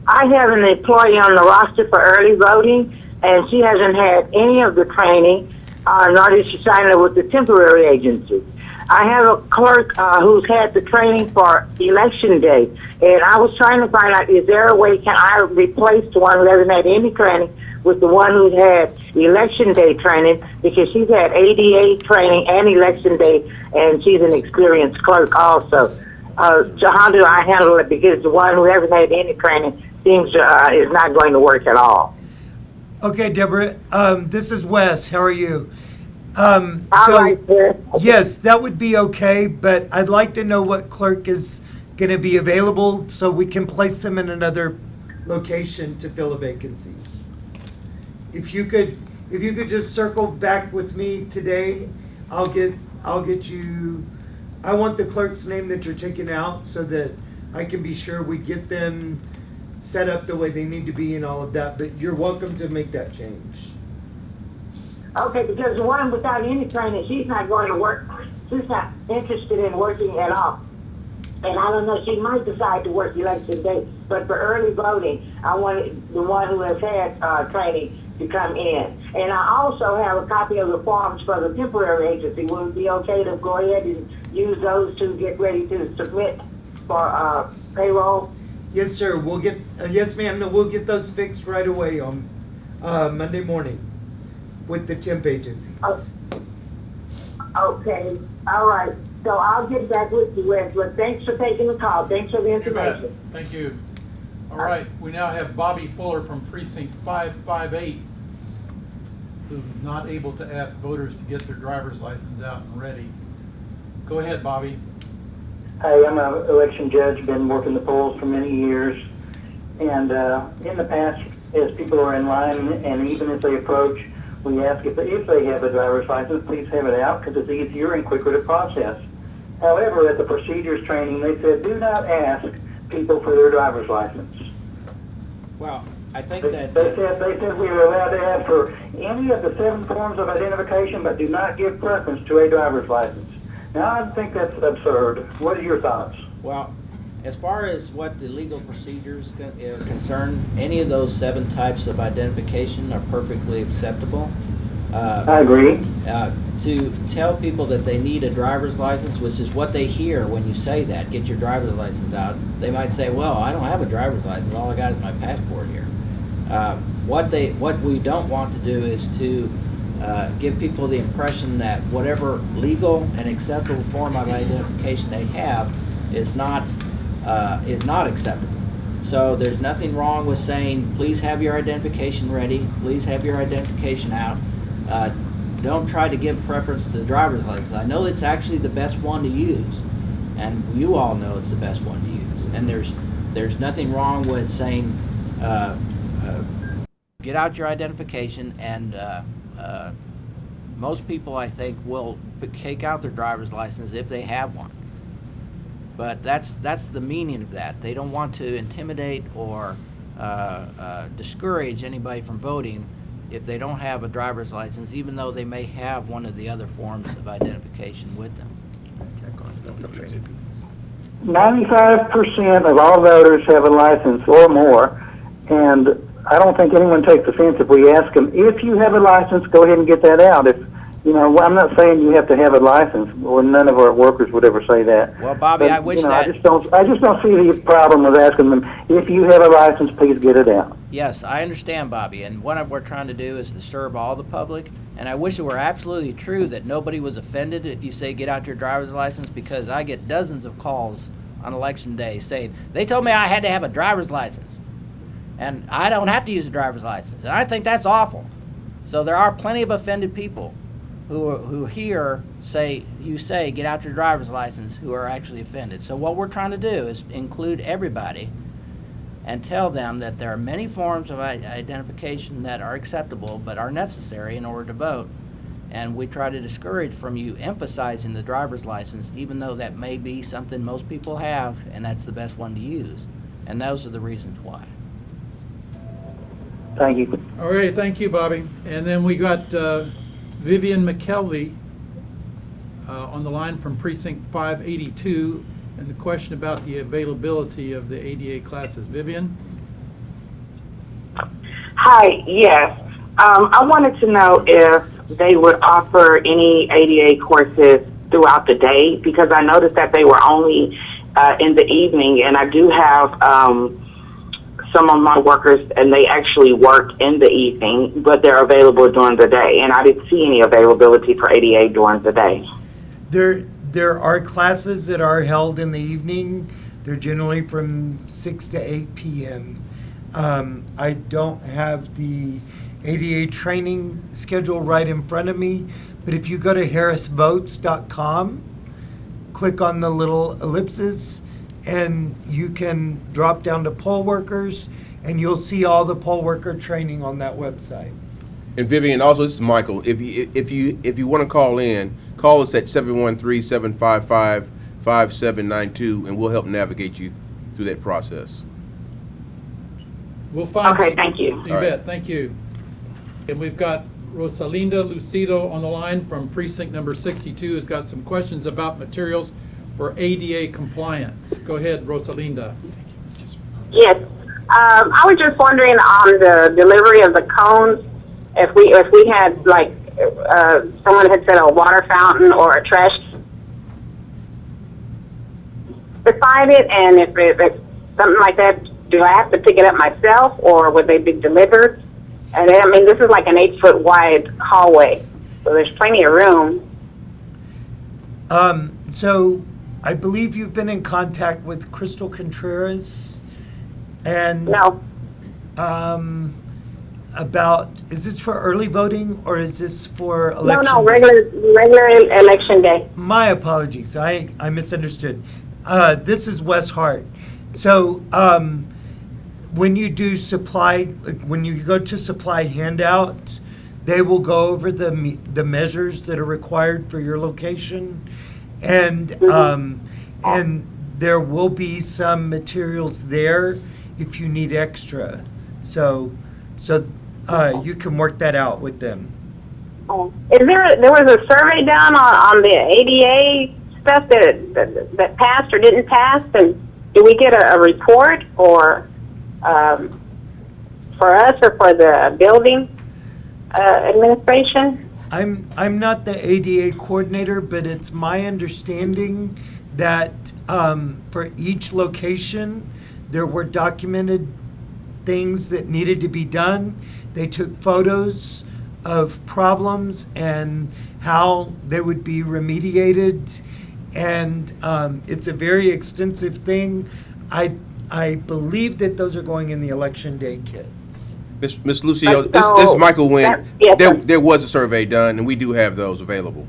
E: I have an employee on the roster for early voting, and she hasn't had any of the training, nor did she sign up with the temporary agency. I have a clerk who's had the training for election day, and I was trying to find out, is there a way can I replace the one who hasn't had any training with the one who's had election day training, because she's had ADA training and election day, and she's an experienced clerk also. So how do I handle it? Because the one who hasn't had any training seems is not going to work at all.
I: Okay, Deborah, this is Wes. How are you?
E: All right, sir.
I: Yes, that would be okay, but I'd like to know what clerk is going to be available so we can place them in another location to fill a vacancy. If you could just circle back with me today, I'll get you. I want the clerk's name that you're taking out so that I can be sure we get them set up the way they need to be and all of that, but you're welcome to make that change.
E: Okay, because the one without any training, she's not going to work. She's not interested in working at all. And I don't know, she might decide to work election day, but for early voting, I wanted the one who has had training to come in. And I also have a copy of the forms for the temporary agency. Would it be okay to go ahead and use those to get ready to submit for payroll?
I: Yes, sir. We'll get yes, ma'am. No, we'll get those fixed right away on Monday morning with the temp agencies.
E: Okay, all right. So I'll get back with you, Wes, but thanks for taking the call. Thanks for the information.
C: Thank you. All right, we now have Bobby Fuller from precinct 558, who's not able to ask voters to get their driver's license out and ready. Go ahead, Bobby.
S: Hi, I'm an election judge, been working the polls for many years, and in the past, as people are in line, and even as they approach, we ask if they have a driver's license, please have it out, because it's easier and quicker to process. However, at the procedures training, they said, do not ask people for their driver's license.
D: Well, I think
S: They said we were allowed to ask for any of the 7 forms of identification, but do not give preference to a driver's license. Now, I think that's absurd. What are your thoughts?
D: Well, as far as what the legal procedures are concerned, any of those 7 types of identification are perfectly acceptable.
S: I agree.
D: To tell people that they need a driver's license, which is what they hear when you say that, get your driver's license out, they might say, well, I don't have a driver's license, all I got is my passport here. What we don't want to do is to give people the impression that whatever legal and acceptable form of identification they have is not acceptable. So there's nothing wrong with saying, please have your identification ready, please have your identification out. Don't try to give preference to the driver's license. I know it's actually the best one to use, and you all know it's the best one to use. And there's nothing wrong with saying, get out your identification, and most people, I think, will take out their driver's license if they have one. But that's the meaning of that. They don't want to intimidate or discourage anybody from voting if they don't have a driver's license, even though they may have one of the other forms of identification with them.
S: 95% of all voters have a license or more, and I don't think anyone takes offense if we ask them, if you have a license, go ahead and get that out. If I'm not saying you have to have a license, or none of our workers would ever say that.
D: Well, Bobby,
S: but,
D: I wish that.
S: I just don't see the problem with asking them, if you have a license, please get it out.
D: Yes, I understand, Bobby, and what we're trying to do is to serve all the public, and I wish it were absolutely true that nobody was offended if you say get out your driver's license, because I get dozens of calls on election day saying, they told me I had to have a driver's license, and I don't have to use a driver's license, and I think that's awful. So there are plenty of offended people who hear you say get out your driver's license who are actually offended. So what we're trying to do is include everybody and tell them that there are many forms of identification that are acceptable but are necessary in order to vote. And we try to discourage from you emphasizing the driver's license, even though that may be something most people have, and that's the best one to use. And those are the reasons why.
S: Thank you.
C: All right, thank you, Bobby. And then we got Vivian McKelvey on the line from Precinct 582, and the question about the availability of the ADA classes. Vivian?
E: Hi, yes. I wanted to know if they would offer any ADA courses throughout the day, because I noticed that they were only in the evening, and I do have some of my workers, and they actually work in the evening, but they're available during the day, and I didn't see any availability for ADA during the day.
I: There are classes that are held in the evening. They're generally from 6 to 8 p.m. I don't have the ADA training schedule right in front of me, but if you go to harrisvotes.com, click on the little ellipses, and you can drop down to poll workers, and you'll see all the poll worker training on that website.
B: And Vivian, also, this is Michael. If you want to call in, call us at 713-755-5792, and we'll help navigate you through that process.
C: We'll find.
E: Okay, thank you.
C: You bet, thank you. And we've got Rosalinda Lucido on the line from precinct number 62, has got some questions about materials for ADA compliance. Go ahead, Rosalinda.
E: Yes. I was just wondering on the delivery of the cones, if we had, like, someone had said a water fountain or a trash beside it, and if it's something like that, do I have to pick it up myself, or would they be delivered? And I mean, this is like an 8-foot wide hallway, so there's plenty of room.
I: So I believe you've been in contact with Crystal Contreras, and
E: no.
I: About, is this for early voting or is this for election?
E: No, regular election day.
I: My apologies, I misunderstood. This is Wes Hart. So when you do supply, when you go to supply handout, they will go over the measures that are required for your location, and and there will be some materials there if you need extra. So you can work that out with them.
E: Is there was a survey done on the ADA stuff that passed or didn't pass, and do we get a report or for us or for the building administration?
I: I'm not the ADA coordinator, but it's my understanding that for each location there were documented things that needed to be done. They took photos of problems and how they would be remediated, and it's a very extensive thing. I believe that those are going in the election day kits.
B: Ms. Lucio, this is Michael Wynn. There was a survey done, and we do have those available.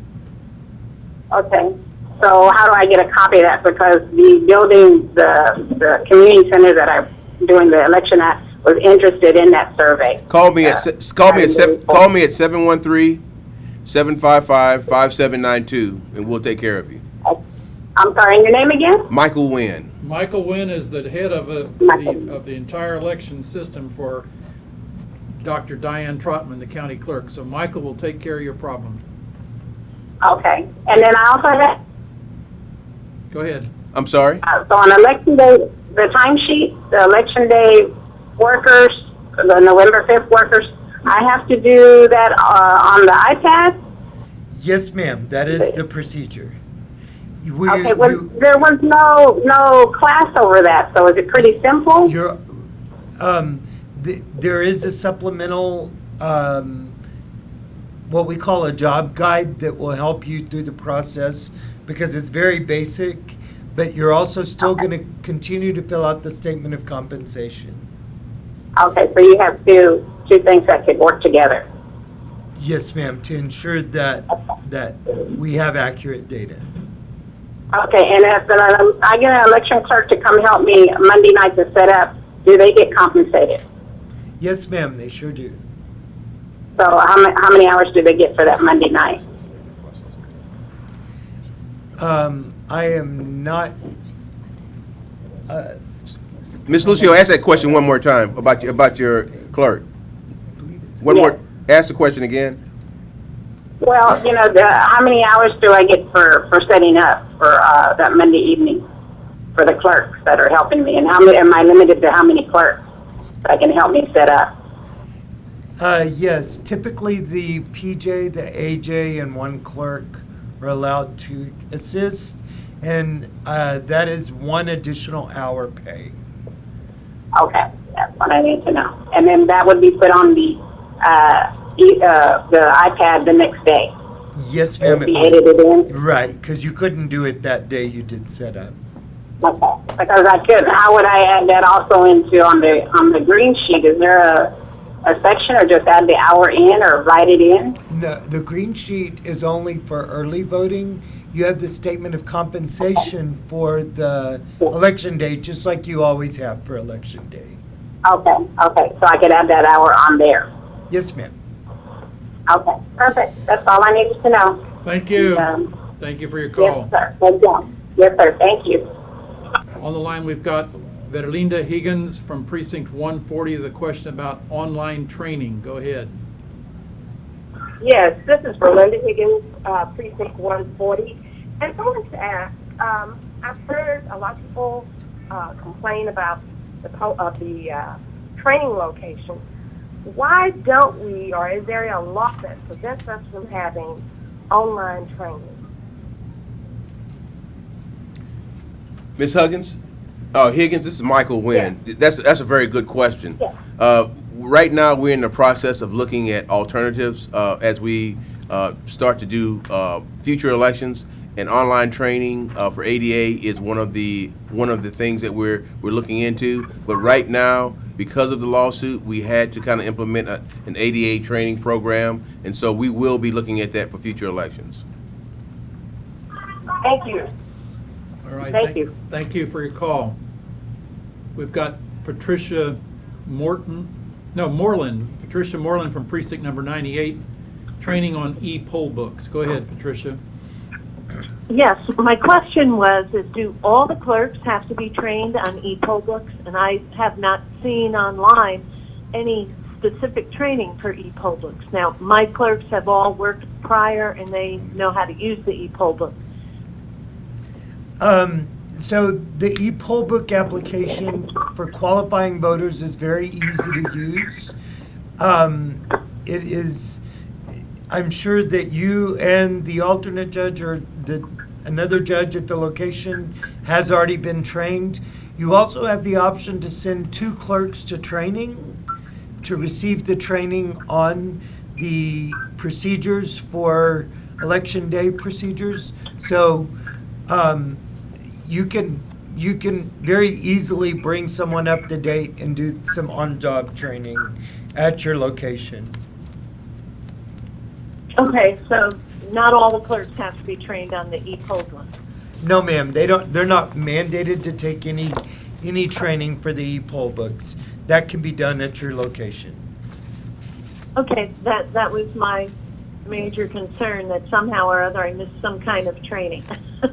E: Okay. So how do I get a copy of that? Because the building, the community center that I'm doing the election at was interested in that survey.
B: Call me at 713-755-5792, and we'll take care of you.
E: I'm sorry, and your name again?
B: Michael Wynn.
C: Michael Wynn is the head of the entire election system for Dr. Diane Trotman, the county clerk. So Michael will take care of your problem.
E: Okay. And then I also have...
C: Go ahead.
B: I'm sorry?
E: So on election day, the timesheet, the election day workers, the November 5th workers, I have to do that on the iPad?
I: Yes, ma'am. That is the procedure.
E: Okay, there was no class over that, so is it pretty simple?
I: There is a supplemental, what we call a job guide that will help you through the process, because it's very basic, but you're also still going to continue to fill out the statement of compensation.
E: Okay, so you have two things that could work together.
I: Yes, ma'am, to ensure that we have accurate data.
E: Okay, and if I get an election clerk to come help me Monday night to set up do they get compensated?
I: Yes, ma'am, they sure do.
E: So how many hours do they get for that Monday night?
I: I am not,
B: Ms. Lucio, ask that question one more time about your clerk. One more, ask the question again.
E: Well, you know, how many hours do I get for setting up for that Monday evening for the clerks that are helping me? And how many, am I limited to how many clerks that can help me set up?
I: yes, typically the PJ, the AJ, and one clerk are allowed to assist, and that is one additional hour pay.
E: Okay, that's what I need to know. And then that would be put on the iPad the next day.
I: Yes, ma'am.
E: Be edited in?
I: Right, because you couldn't do it that day you did set up.
E: Okay, because I couldn't. How would I add that also into on the green sheet? Is there a section, or just add the hour in, or write it in?
I: No, the green sheet is only for early voting. You have the statement of compensation for the election day, just like you always have for election day.
E: Okay, so I could add that hour on there.
I: Yes, ma'am.
E: Okay, perfect. That's all I needed to know.
C: Thank you. Thank you for your call.
E: Yes, sir. Thank you. Yes, sir. Thank you.
C: On the line, we've got Verlinda Higgins from Precinct 140 with a question about online training. Go ahead.
T: Yes, this is Verlinda Higgins, Precinct 140. And I wanted to ask, I've heard a lot of people complain about the training location. Why don't we, or is there a law that prevents us from having online training?
B: Ms. Huggins? Oh, Higgins, this is Michael Wynn. That's a very good question. Right now, we're in the process of looking at alternatives as we start to do future elections, and online training for ADA is one of the things that we're looking into. But right now, because of the lawsuit, we had to kind of implement an ADA training program, and so we will be looking at that for future elections.
T: Thank you.
C: All right.
T: Thank you.
C: Thank you for your call. We've got Patricia Moreland from Precinct number 98, training on e-poll books. Go ahead, Patricia.
U: Yes, my question was, do all the clerks have to be trained on e-poll books? And I have not seen online any specific training for e-poll books. Now, my clerks have all worked prior, and they know how to use the e-poll book.
I: So the e-poll book application for qualifying voters is very easy to use. It is, I'm sure that you and the alternate judge or another judge at the location has already been trained. You also have the option to send 2 clerks to training to receive the training on the procedures for election day procedures. So you can very easily bring someone up to date and do some on-job training at your location.
U: Okay, so not all the clerks have to be trained on the e-poll book.
I: No, ma'am, they're not mandated to take any training for the e-poll books. That can be done at your location.
U: Okay, that was my major concern, that somehow or other I missed some kind of training.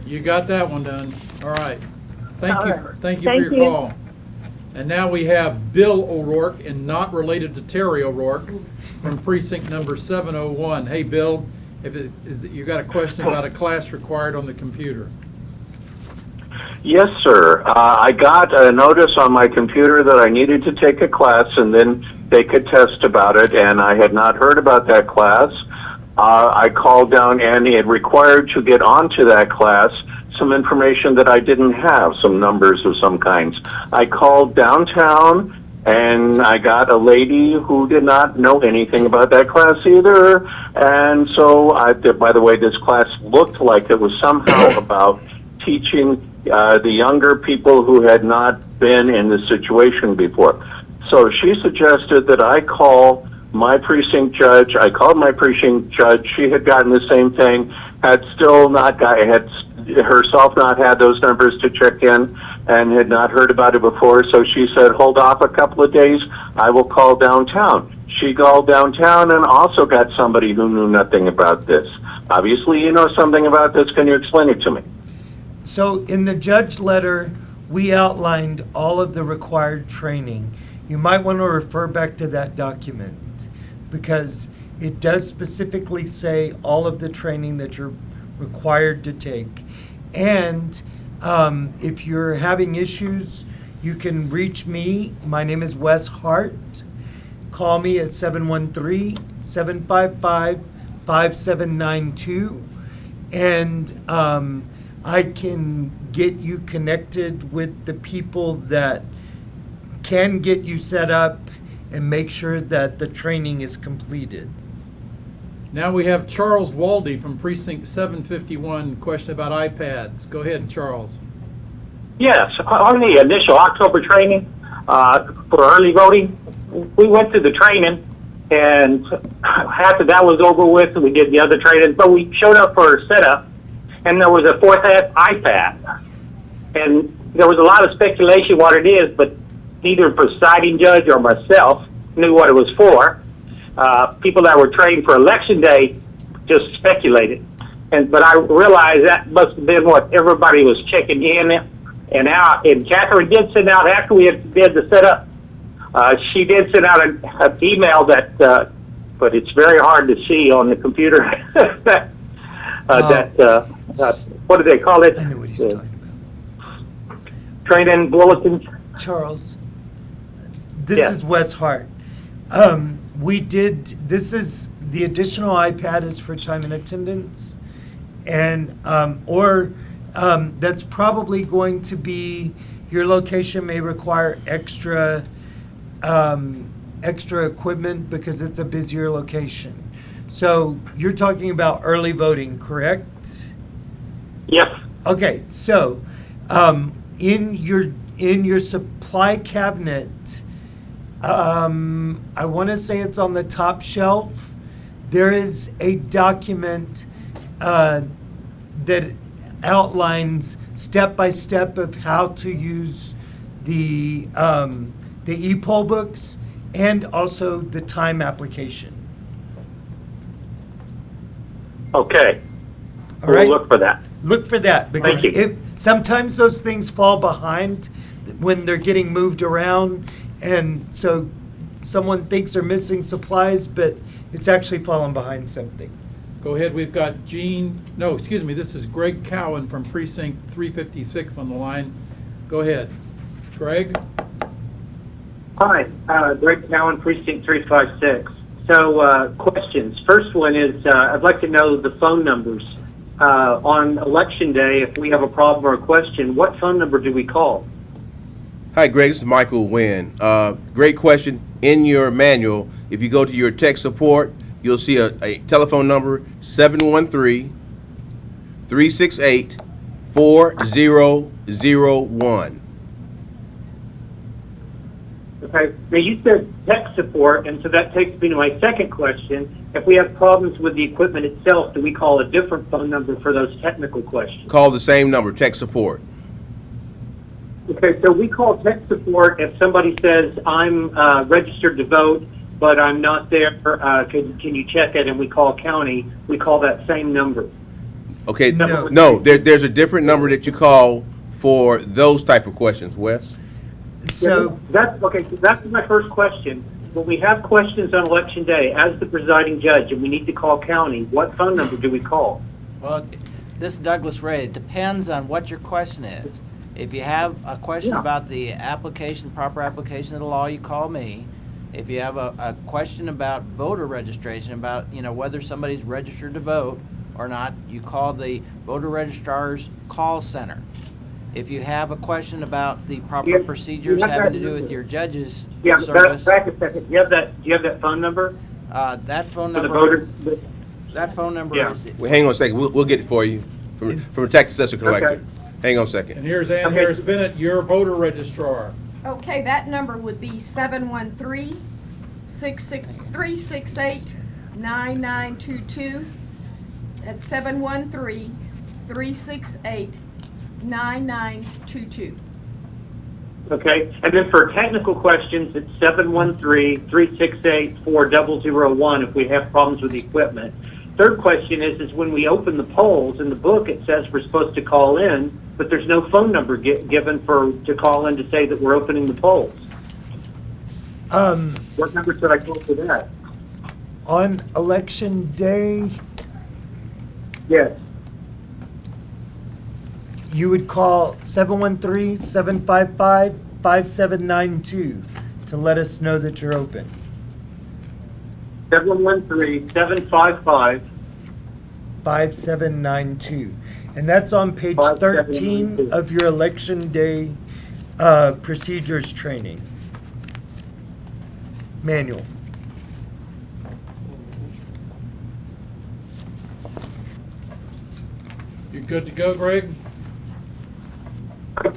C: You got that one done. All right. Thank
U: All
C: you.
U: right.
C: Thank you for your call. And now we have Bill O'Rourke, and not related to Terry O'Rourke, from Precinct number 701. Hey, Bill, you got a question about a class required on the computer?
V: Yes, sir. I got a notice on my computer that I needed to take a class, and then they could test about it, and I had not heard about that class. I called down, and it required to get onto that class some information that I didn't have, some numbers of some kinds. I called downtown, and I got a lady who did not know anything about that class either. And so, by the way, this class looked like it was somehow about teaching the younger people who had not been in this situation before. So she suggested that I call my precinct judge. I called my precinct judge. She had gotten the same thing, had still not got, had herself not had those numbers to check in and had not heard about it before, so she said, hold off a couple of days, I will call downtown. She called downtown and also got somebody who knew nothing about this. Obviously, you know something about this. Can you explain it to me?
I: So in the judge letter, we outlined all of the required training. You might want to refer back to that document because it does specifically say all of the training that you're required to take. And if you're having issues, you can reach me. My name is Wes Hart. Call me at 713-755-5792. And I can get you connected with the people that can get you set up and make sure that the training is completed.
C: Now we have Charles Waldy from Precinct 751, question about iPads. Go ahead, Charles.
F: Yes, on the initial October training for early voting, we went through the training, and after that was over with, we did the other training, but we showed up for a setup, and there was a fourth iPad. And there was a lot of speculation what it is, but neither the presiding judge or myself knew what it was for. People that were trained for election day just speculated. But I realized that must have been what everybody was checking in and out. And Catherine did send out, after we did the setup, she did send out an email that, but it's very hard to see on the computer, what do they call it?
I: I know what he's talking about.
F: Training bulletins.
I: Charles, this
F: Yes.
I: is Wes Hart. This is, the additional iPad is for time and attendance. And, that's probably going to be, your location may require extra equipment because it's a busier location. So you're talking about early voting, correct?
F: Yes.
I: Okay, so in your supply cabinet, I want to say it's on the top shelf. There is a document that outlines step by step of how to use the e-poll books and also the time application.
F: Okay.
I: All right.
F: We'll look for that.
I: Look for that because
F: Thank you.
I: sometimes those things fall behind when they're getting moved around, and so someone thinks they're missing supplies, but it's actually falling behind something.
C: Go ahead, we've got this is Greg Cowan from Precinct 356 on the line. Go ahead. Greg?
G: Hi, Greg Cowan, Precinct 356. So, questions. First one is, I'd like to know the phone numbers. On Election Day, if we have a problem or a question, what phone number do we call?
B: Hi, Greg. This is Michael Wynn. Great question. In your manual, if you go to your tech support, you'll see a telephone number, 713-368-4001.
G: Okay. Now, you said tech support, and so that takes me to my second question. If we have problems with the equipment itself, do we call a different phone number for those technical questions?
B: Call the same number, tech support.
G: Okay, so we call tech support if somebody says, I'm registered to vote, but I'm not there. Can you check it? And we call county. We call that same number.
B: Okay, no, there's a different number that you call for those type of questions, Wes.
I: So
G: that's okay. So that's my first question. When we have questions on Election Day, as the presiding judge, and we need to call county, what phone number do we call?
D: Well, this is Douglas Ray. It depends on what your question is. If you have a question about the proper application of the law, you call me. If you have a question about voter registration, about whether somebody's registered to vote or not, you call the voter registrar's call center. If you have a question about the proper procedures having to do with your judge's service,
G: back a second. Do you have that phone number?
D: That phone
G: For the
D: number.
G: voter.
D: That phone number is.
B: Well, hang on a second. We'll get it for you from a tax assessor collector.
G: Okay.
B: Hang on a second.
C: And here's Ann Harris Bennett, your voter registrar.
K: Okay, that number would be 713-368-9922. That's 368-9922.
G: Okay, and then for technical questions, it's 713-368-4001 if we have problems with the equipment. Third question is when we open the polls, in the book it says we're supposed to call in, but there's no phone number given to call in to say that we're opening the polls. What number should I call for that?
I: On election day,
G: Yes.
I: you would call 713-755-5792 to let us know that you're open.
G: 713-755.
I: 5792. And that's on page 13
G: 5792.
I: of your election day procedures training manual.
C: You good to go, Greg?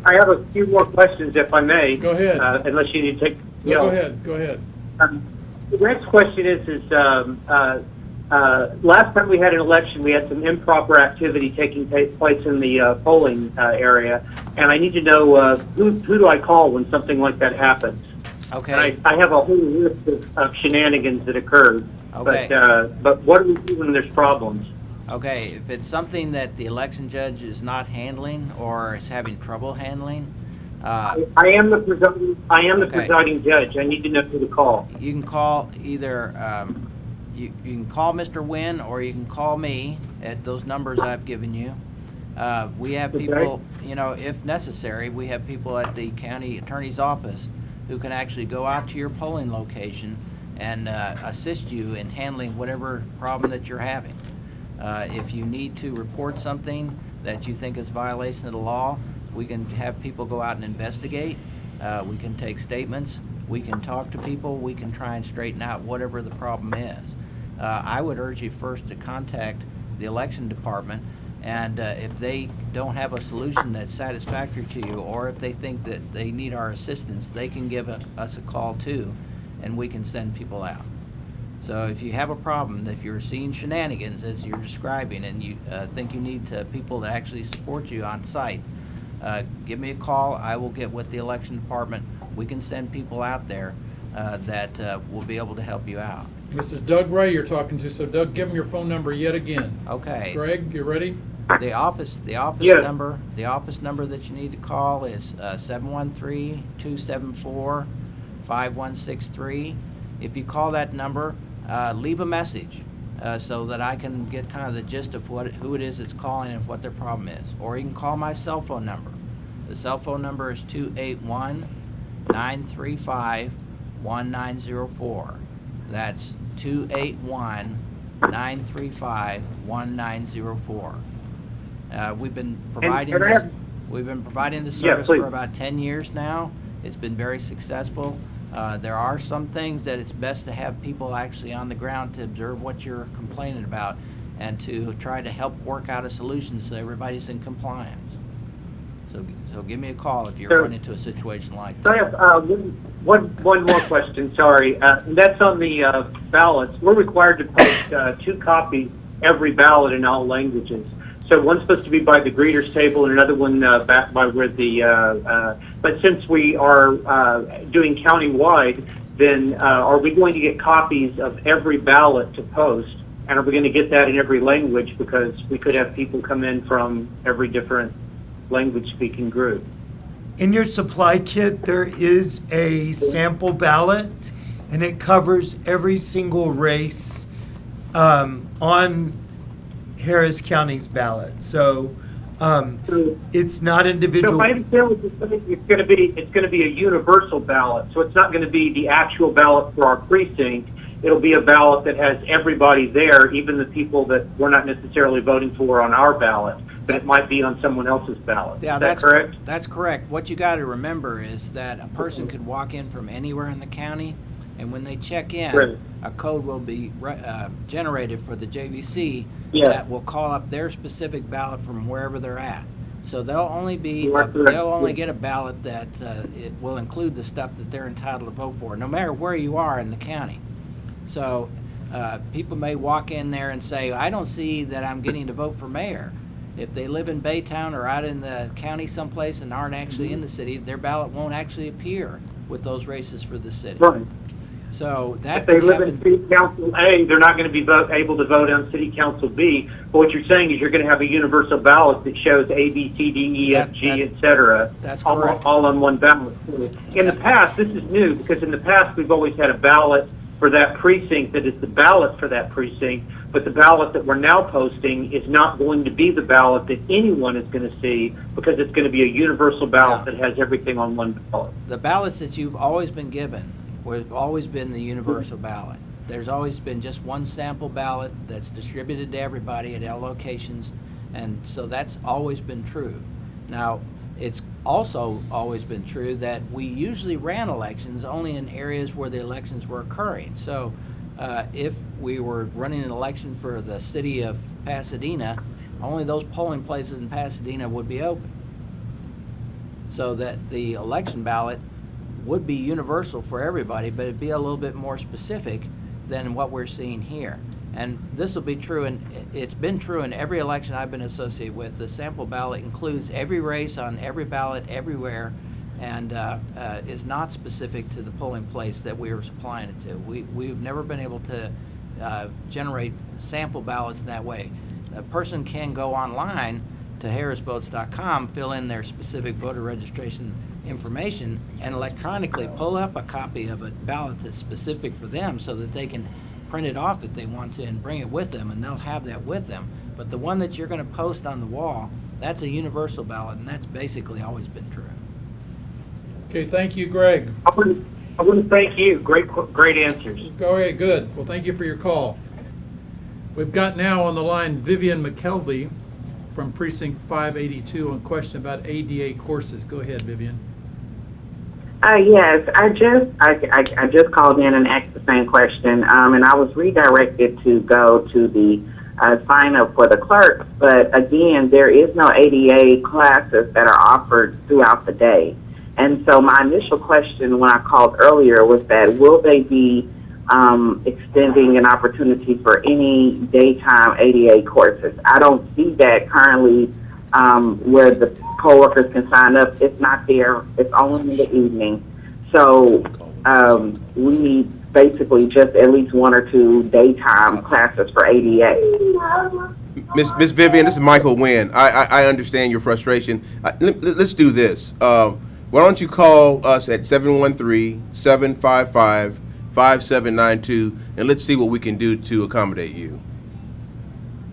G: I have a few more questions, if I may.
C: Go ahead.
G: Unless you need to take.
C: Go ahead. Go ahead.
G: The next question is last time we had an election, we had some improper activity taking place in the polling area, and I need to know who do I call when something like that happens?
D: Okay.
G: And I have a whole list of shenanigans that occurred.
D: Okay.
G: But what do we do when there's problems?
D: Okay, if it's something that the election judge is not handling or is having trouble handling,
G: I am the presiding judge. I need to know who to call.
D: you can call either, you can call Mr. Wynn or you can call me at those numbers I've given you. We have people, if necessary, we have people at the county attorney's office who can actually go out to your polling location and assist you in handling whatever problem that you're having. If you need to report something that you think is a violation of the law, we can have people go out and investigate. We can take statements. We can talk to people. We can try and straighten out whatever the problem is. I would urge you first to contact the election department, and if they don't have a solution that's satisfactory to you, or if they think that they need our assistance, they can give us a call too, and we can send people out. So if you have a problem, if you're seeing shenanigans as you're describing, and you think you need people to actually support you on site, give me a call. I will get with the election department. We can send people out there that will be able to help you out.
C: Mrs. Doug Ray you're talking to, so Doug, give them your phone number yet again.
D: Okay.
C: Greg, you ready?
D: The office
G: Yes.
D: number that you need to call is 713-274-5163. If you call that number, leave a message so that I can get kind of the gist of who it is that's calling and what their problem is. Or you can call my cell phone number. The cell phone number is 281-935-1904. That's 281-935-1904. We've been providing this service for about 10 years now. It's been very successful. There are some things that it's best to have people actually on the ground to observe what you're complaining about and to try to help work out a solution so everybody's in compliance. So give me a call if you're running into a situation like that.
G: I have one more question, sorry. And that's on the ballots. We're required to post 2 copies every ballot in all languages. So one's supposed to be by the greeters table and another one back by where the, but since we are doing county-wide, then are we going to get copies of every ballot to post? And are we going to get that in every language? Because we could have people come in from every different language-speaking group.
I: In your supply kit, there is a sample ballot, and it covers every single race on Harris County's ballot. So it's not individual.
G: So if I understand what you're saying, it's going to be a universal ballot. So it's not going to be the actual ballot for our precinct. It'll be a ballot that has everybody there, even the people that we're not necessarily voting for on our ballot, but it might be on someone else's ballot.
D: Yeah,
G: Is that correct?
D: That's correct. What you got to remember is that a person could walk in from anywhere in the county, and when they check in,
G: Right.
D: a code will be generated for the JVC
G: Yeah.
D: that will call up their specific ballot from wherever they're at. So they'll only
G: Correct.
D: get a ballot that it will include the stuff that they're entitled to vote for, no matter where you are in the county. So people may walk in there and say, I don't see that I'm getting to vote for mayor. If they live in Baytown or out in the county someplace and aren't actually in the city, their ballot won't actually appear with those races for the city.
G: Right.
D: So that
G: If they
D: could
G: live
D: happen.
G: in City Council A, they're not going to be able to vote on City Council B. But what you're saying is you're going to have a universal ballot that shows A, B, C, D, E, F, G, et cetera.
D: That's
G: all,
D: correct.
G: all on one ballot. In the past, this is new because in the past we've always had a ballot for that precinct that is the ballot for that precinct. But the ballot that we're now posting is not going to be the ballot that anyone is going to see because it's going to be a universal ballot that has everything on one ballot.
D: The ballots that you've always been given have always been the universal ballot. There's always been just one sample ballot that's distributed to everybody at all locations, and so that's always been true. Now, it's also always been true that we usually ran elections only in areas where the elections were occurring. So if we were running an election for the city of Pasadena, only those polling places in Pasadena would be open. So that the election ballot would be universal for everybody, but it'd be a little bit more specific than what we're seeing here. And this will be true, and it's been true in every election I've been associated with. The sample ballot includes every race on every ballot everywhere, and is not specific to the polling place that we are supplying it to. We've never been able to generate sample ballots in that way. A person can go online to harrisvotes.com, fill in their specific voter registration information, and electronically pull up a copy of a ballot that's specific for them so that they can print it off if they want to and bring it with them, and they'll have that with them. But the one that you're going to post on the wall, that's a universal ballot, and that's basically always been true.
C: Okay, thank you, Greg.
G: I want to thank you. Great answers.
C: Go ahead, good. Well, thank you for your call. We've got now on the line Vivian McKelvey from Precinct 582 on question about ADA courses. Go ahead, Vivian.
A: Yes, I just called in and asked the same question, and I was redirected to go to the sign up for the clerk. But again, there is no ADA classes that are offered throughout the day. And so my initial question when I called earlier was that will they be extending an opportunity for any daytime ADA courses? I don't see that currently where the co-workers can sign up. It's not there. It's only in the evening. So we need basically just at least one or two daytime classes for ADA.
B: Miss Vivian, this is Michael Wynn. I understand your frustration. Let's do this. Why don't you call us at 713-755-5792, and let's see what we can do to accommodate you.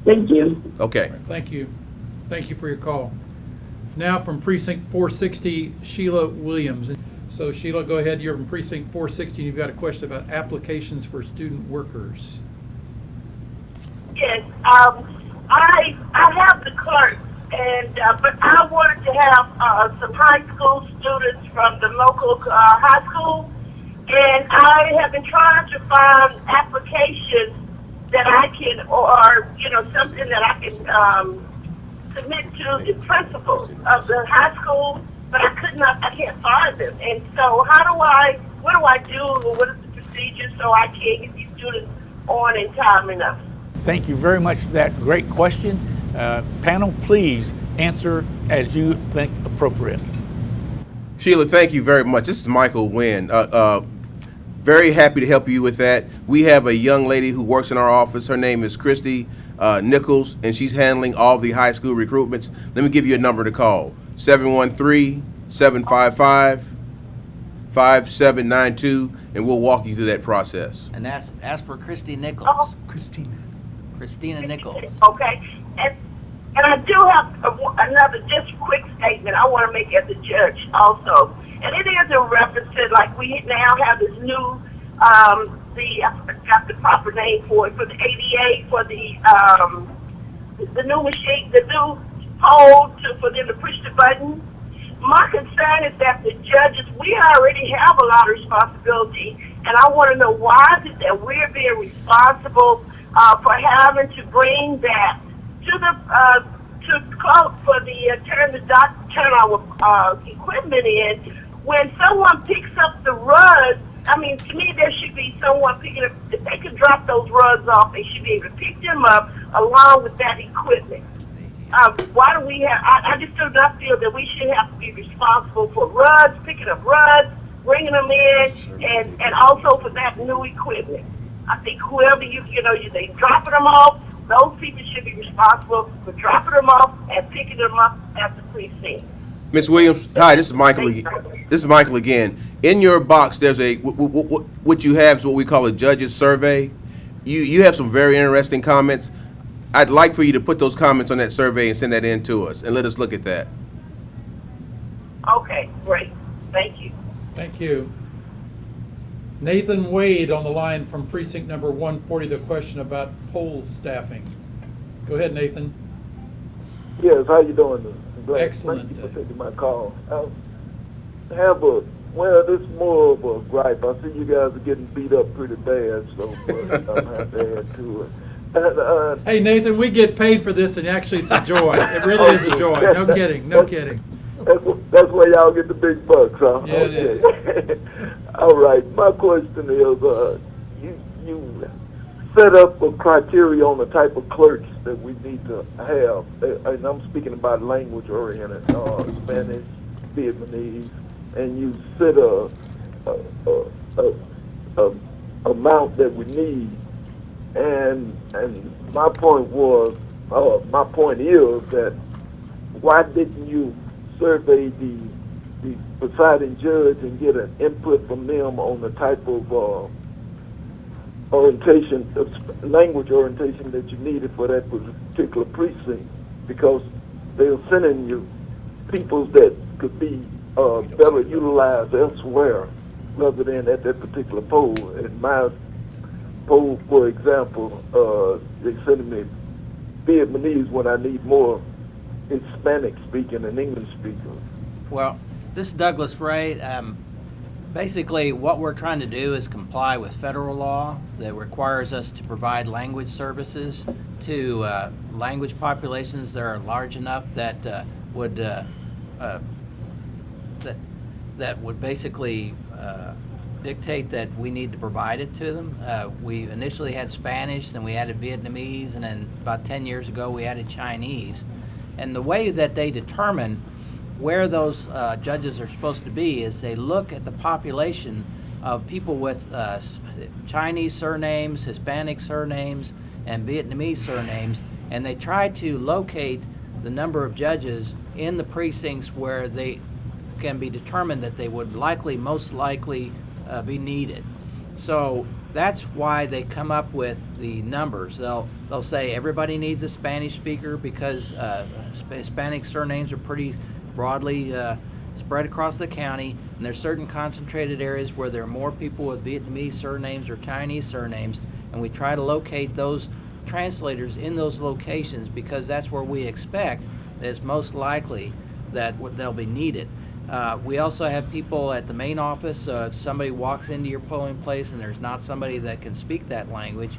A: Thank you.
B: Okay.
C: Thank you. Thank you for your call. Now from Precinct 460, Sheila Williams. So Sheila, go ahead. You're from Precinct 460, and you've got a question about applications for student workers.
L: Yes, I have the clerk, and but I wanted to have some high school students from the local high school, and I have been trying to find applications that I can, or something that I can submit to the principal of the high school, but I can't find them. And so what do I do, or what is the procedure so I can get these students on in time enough?
W: Thank you very much for that great question. Panel, please answer as you think appropriate.
B: Sheila, thank you very much. This is Michael Wynn. Very happy to help you with that. We have a young lady who works in our office. Her name is Christy Nichols, and she's handling all the high school recruitments. Let me give you a number to call, 713-755-5792, and we'll walk you through that process.
D: And ask for Christy Nichols. Christina Nichols.
L: Okay. And I do have another just quick statement I want to make as a judge also. And it is a reference to, like, we now have this new, I forgot the proper name for it, for the ADA, for the new machine, the new pole for them to push the button. My concern is that the judges, we already have a lot of responsibility, and I want to know why is it that we're being responsible for having to bring that to the for the turn our equipment in. When someone picks up the rugs, I mean, to me, there should be someone picking up. If they could drop those rugs off, they should be able to pick them up along with that equipment. why do we have, I just do not feel that we should have to be responsible for rugs, picking up rugs, bringing them in, and also for that new equipment. I think whoever they dropping them off, those people should be responsible for dropping them off and picking them up at the precinct.
B: Ms. Williams, hi, this is Michael. This is Michael again. In your box, there's what you have is what we call a judge's survey. You have some very interesting comments. I'd like for you to put those comments on that survey and send that in to us, and let us look at that.
L: Okay, great. Thank you.
C: Thank you. Nathan Wade on the line from precinct number 140, the question about poll staffing. Go ahead, Nathan.
M: Yes, how you doing?
C: Excellent.
M: Thank you for taking my call. This is more of a gripe. I see you guys are getting beat up pretty bad, so I'm have to add to it.
C: Hey, Nathan, we get paid for this, and actually it's a joy. It really is a joy. No kidding, no kidding.
M: That's where y'all get the big bucks, huh?
C: Yeah, it is.
M: All right. My question is, you set up a criteria on the type of clerks that we need to have, and I'm speaking about language-oriented, Spanish, Vietnamese, and you set a amount that we need. And my point is that why didn't you survey the presiding judge and get an input from them on the type of language orientation that you needed for that particular precinct? Because they're sending you people that could be better utilized elsewhere rather than at that particular poll. In my poll, for example, they sending me Vietnamese when I need more Hispanic speaking and English speaking.
D: Well, this is Douglas Ray. Basically, what we're trying to do is comply with federal law that requires us to provide language services to language populations that are large enough that would basically dictate that we need to provide it to them. We initially had Spanish, then we added Vietnamese, and then about 10 years ago we added Chinese. And the way that they determine where those judges are supposed to be is they look at the population of people with Chinese surnames, Hispanic surnames, and Vietnamese surnames, and they try to locate the number of judges in the precincts where they can be determined that they would most likely be needed. So that's why they come up with the numbers. They'll say everybody needs a Spanish speaker because Hispanic surnames are pretty broadly spread across the county, and there's certain concentrated areas where there are more people with Vietnamese surnames or Chinese surnames, and we try to locate those translators in those locations because that's where we expect that it's most likely that they'll be needed. We also have people at the main office. If somebody walks into your polling place and there's not somebody that can speak that language,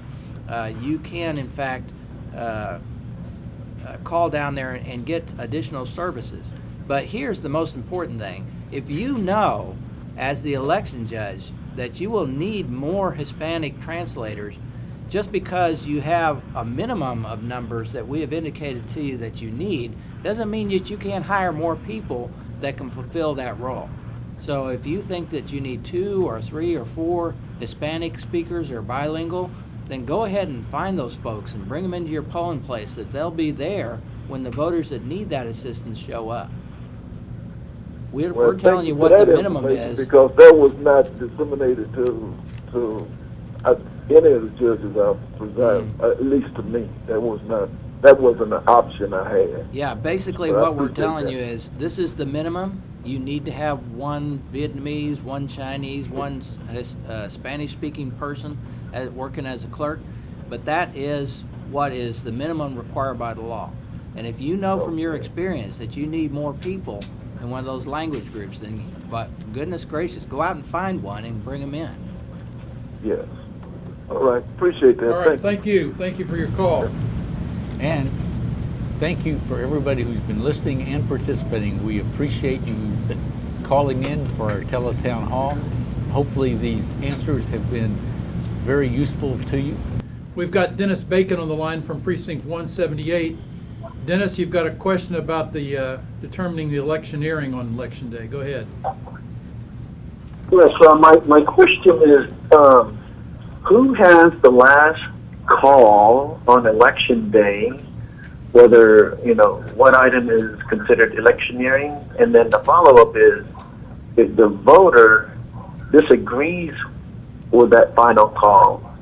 D: you can, in fact, call down there and get additional services. But here's the most important thing. If you know, as the election judge, that you will need more Hispanic translators, just because you have a minimum of numbers that we have indicated to you that you need, doesn't mean that you can't hire more people that can fulfill that role. So if you think that you need 2 or 3 or 4 Hispanic speakers or bilingual, then go ahead and find those folks and bring them into your polling place, that they'll be there when the voters that need that assistance show up. We're telling you what the minimum is.
M: Because that was not disseminated to any of the judges I've presided, at least to me. That wasn't an option I had.
D: Yeah, basically what we're telling you is this is the minimum. You need to have 1 Vietnamese, 1 Chinese, 1 Spanish-speaking person working as a clerk, but that is what is the minimum required by the law. And if you know from your experience that you need more people in one of those language groups, then, but goodness gracious, go out and find one and bring them in.
M: Yes. All right. Appreciate that.
C: All right. Thank you. Thank you for your call.
W: And thank you for everybody who's been listening and participating. We appreciate you calling in for our Tele-Town Hall. Hopefully these answers have been very useful to you.
C: We've got Dennis Bacon on the line from precinct 178. Dennis, you've got a question about the determining the electioneering on Election Day. Go ahead.
J: Yes, my question is, who has the last call on Election Day, whether, what item is considered electioneering? And then the follow-up is, if the voter disagrees with that final call,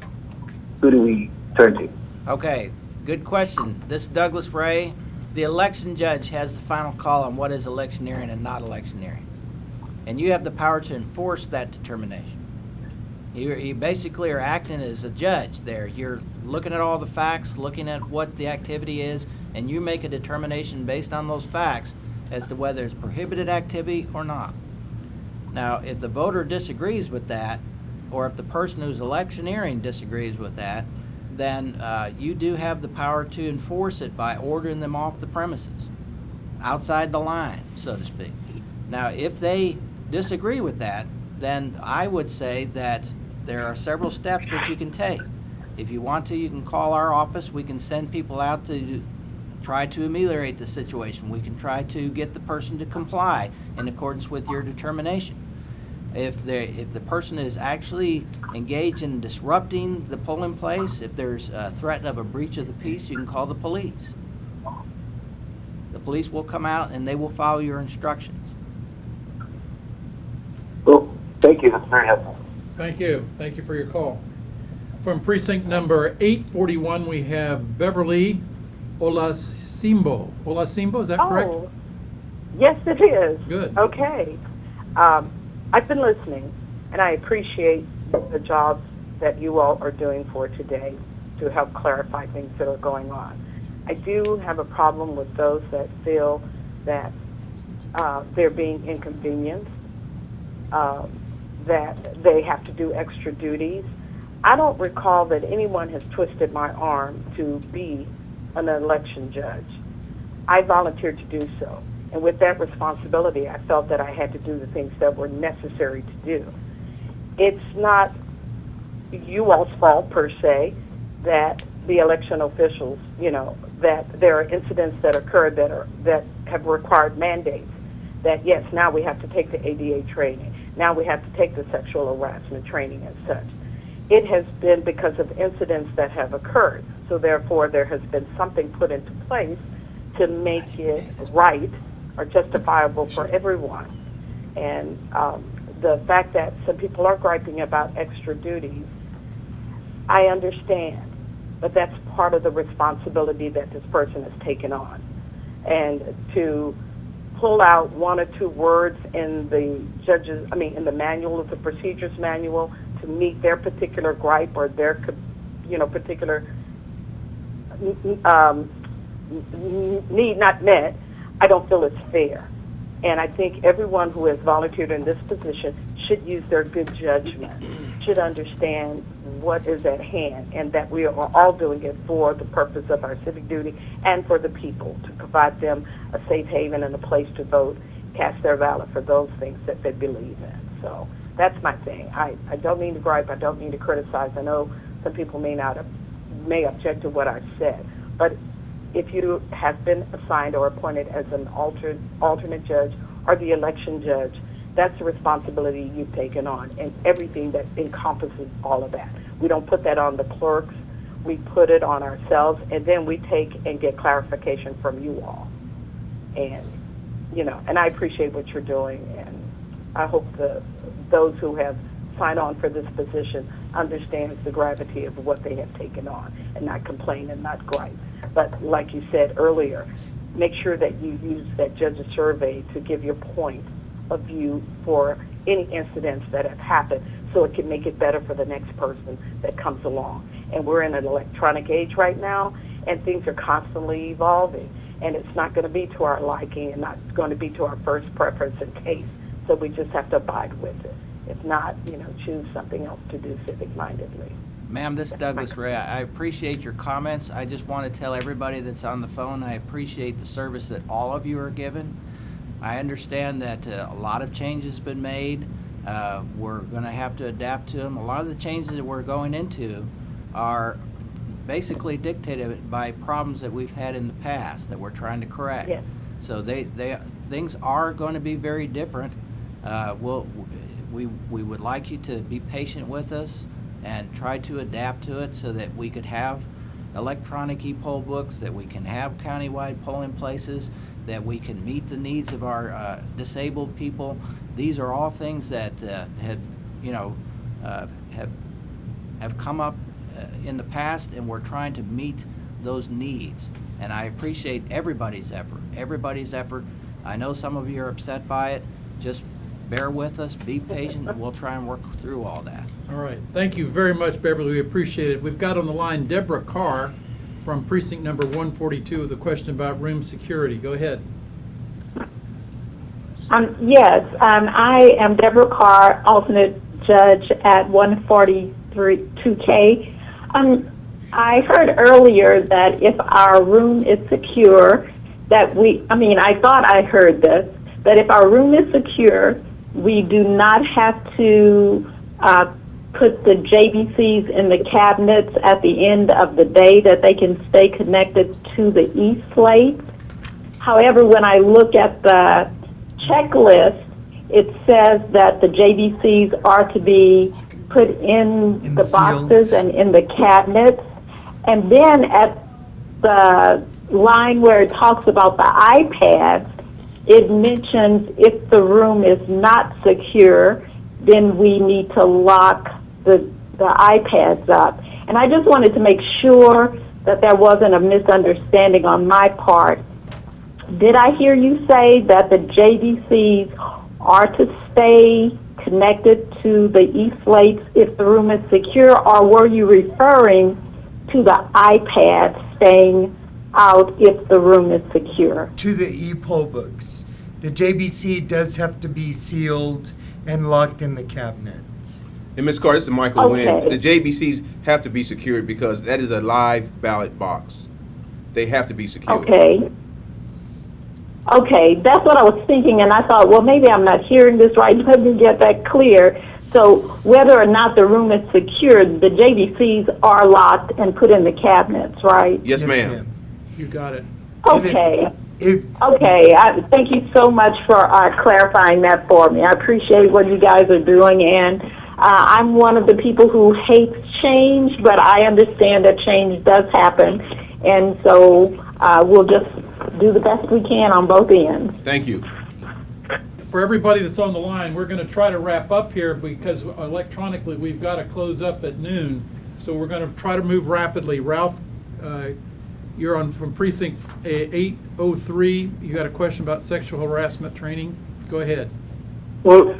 J: who do we turn to?
D: Okay, good question. This is Douglas Ray. The election judge has the final call on what is electioneering and not electioneering. And you have the power to enforce that determination. You basically are acting as a judge there. You're looking at all the facts, looking at what the activity is, and you make a determination based on those facts as to whether it's prohibited activity or not. Now, if the voter disagrees with that, or if the person who's electioneering disagrees with that, then you do have the power to enforce it by ordering them off the premises, outside the line, so to speak. Now, if they disagree with that, then I would say that there are several steps that you can take. If you want to, you can call our office. We can send people out to try to ameliorate the situation. We can try to get the person to comply in accordance with your determination. If the person is actually engaged in disrupting the polling place, if there's a threat of a breach of the peace, you can call the police. The police will come out and they will follow your instructions.
J: Well, thank you. That's very helpful.
C: Thank you. Thank you for your call. From precinct number 841, we have Beverly Olasimbo. Olasimbo, is that correct?
N: Oh, yes, it is.
C: Good.
N: Okay. I've been listening, and I appreciate the job that you all are doing for today to help clarify things that are going on. I do have a problem with those that feel that they're being inconvenienced, that they have to do extra duties. I don't recall that anyone has twisted my arm to be an election judge. I volunteered to do so. And with that responsibility, I felt that I had to do the things that were necessary to do. It's not you all's fault, per se, that the election officials, that there are incidents that occurred that have required mandates. That, yes, now we have to take the ADA training. Now we have to take the sexual harassment training and such. It has been because of incidents that have occurred. So therefore, there has been something put into place to make it right or justifiable for everyone. And the fact that some people are griping about extra duties, I understand, but that's part of the responsibility that this person has taken on. And to pull out one or two words in the in the manual, the procedures manual, to meet their particular gripe or their, particular need not met, I don't feel it's fair. And I think everyone who has volunteered in this position should use their good judgment, should understand what is at hand, and that we are all doing it for the purpose of our civic duty and for the people, to provide them a safe haven and a place to vote, cast their ballot for those things that they believe in. So that's my thing. I don't mean to gripe. I don't mean to criticize. I know some people may object to what I said, but if you have been assigned or appointed as an alternate judge or the election judge, that's a responsibility you've taken on, and everything that encompasses all of that. We don't put that on the clerks. We put it on ourselves, and then we take and get clarification from you all. And, and I appreciate what you're doing, and I hope those who have signed on for this position understands the gravity of what they have taken on, and not complain and not gripe. But like you said earlier, make sure that you use that judge's survey to give your point of view for any incidents that have happened, so it can make it better for the next person that comes along. And we're in an electronic age right now, and things are constantly evolving, and it's not going to be to our liking and not going to be to our first preference and taste. So we just have to abide with it. If not, choose something else to do civic-mindedly.
D: Ma'am, this is Douglas Ray. I appreciate your comments. I just want to tell everybody that's on the phone, I appreciate the service that all of you are given. I understand that a lot of changes have been made. We're going to have to adapt to them. A lot of the changes that we're going into are basically dictated by problems that we've had in the past that we're trying to correct.
U: Yes.
D: So things are going to be very different. We would like you to be patient with us and try to adapt to it so that we could have electronic e-poll books, that we can have countywide polling places, that we can meet the needs of our disabled people. These are all things that have come up in the past, and we're trying to meet those needs. And I appreciate everybody's effort. I know some of you are upset by it. Just bear with us, be patient, and we'll try and work through all that.
C: All right. Thank you very much, Beverly. We appreciate it. We've got on the line Deborah Carr from precinct number 142 with a question about room security. Go ahead.
H: Yes, I am Deborah Carr, alternate judge at 143-2K. I heard earlier that if our room is secure, I thought I heard this, that if our room is secure, we do not have to put the JBCs in the cabinets at the end of the day, that they can stay connected to the e-slate. However, when I look at the checklist, it says that the JBCs are to be put in the boxes and in the cabinets. And then at the line where it talks about the iPads, it mentions if the room is not secure, then we need to lock the iPads up. And I just wanted to make sure that there wasn't a misunderstanding on my part. Did I hear you say that the JDCs are to stay connected to the e-slates if the room is secure, or were you referring to the iPads staying out if the room is secure?
I: To the e-poll books. The JBC does have to be sealed and locked in the cabinets.
B: And Ms. Carr, this is Michael Wynn.
H: Okay.
B: The JBCs have to be secured because that is a live ballot box. They have to be secured.
H: Okay, that's what I was thinking, and I thought, well, maybe I'm not hearing this right. Let me get that clear. So whether or not the room is secured, the JBCs are locked and put in the cabinets, right?
B: Yes, ma'am.
C: You got it.
H: Okay. Thank you so much for clarifying that for me. I appreciate what you guys are doing, and I'm one of the people who hates change, but I understand that change does happen, and so we'll just do the best we can on both ends.
B: Thank you.
C: For everybody that's on the line, we're going to try to wrap up here because electronically we've got to close up at noon. So we're going to try to move rapidly. Ralph, you're on from precinct 803. You got a question about sexual harassment training? Go ahead.
O: Well,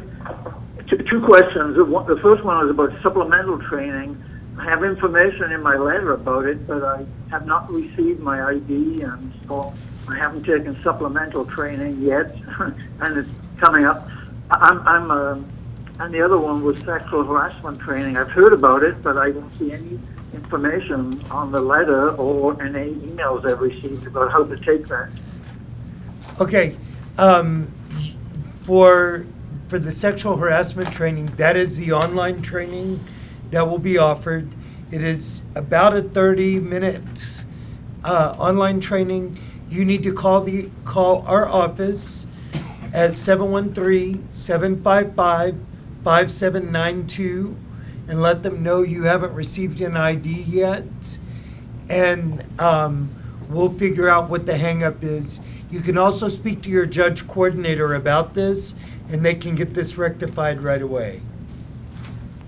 O: two questions. The first one was about supplemental training. I have information in my letter about it, but I have not received my ID, and so I haven't taken supplemental training yet, and it's coming up. And the other one was sexual harassment training. I've heard about it, but I don't see any information on the letter or any emails I've received about how to take that.
I: Okay, for the sexual harassment training, that is the online training that will be offered. It is about a 30 minutes online training. You need to call our office at 713-755-5792 and let them know you haven't received an ID yet, and we'll figure out what the hang-up is. You can also speak to your judge coordinator about this, and they can get this rectified right away.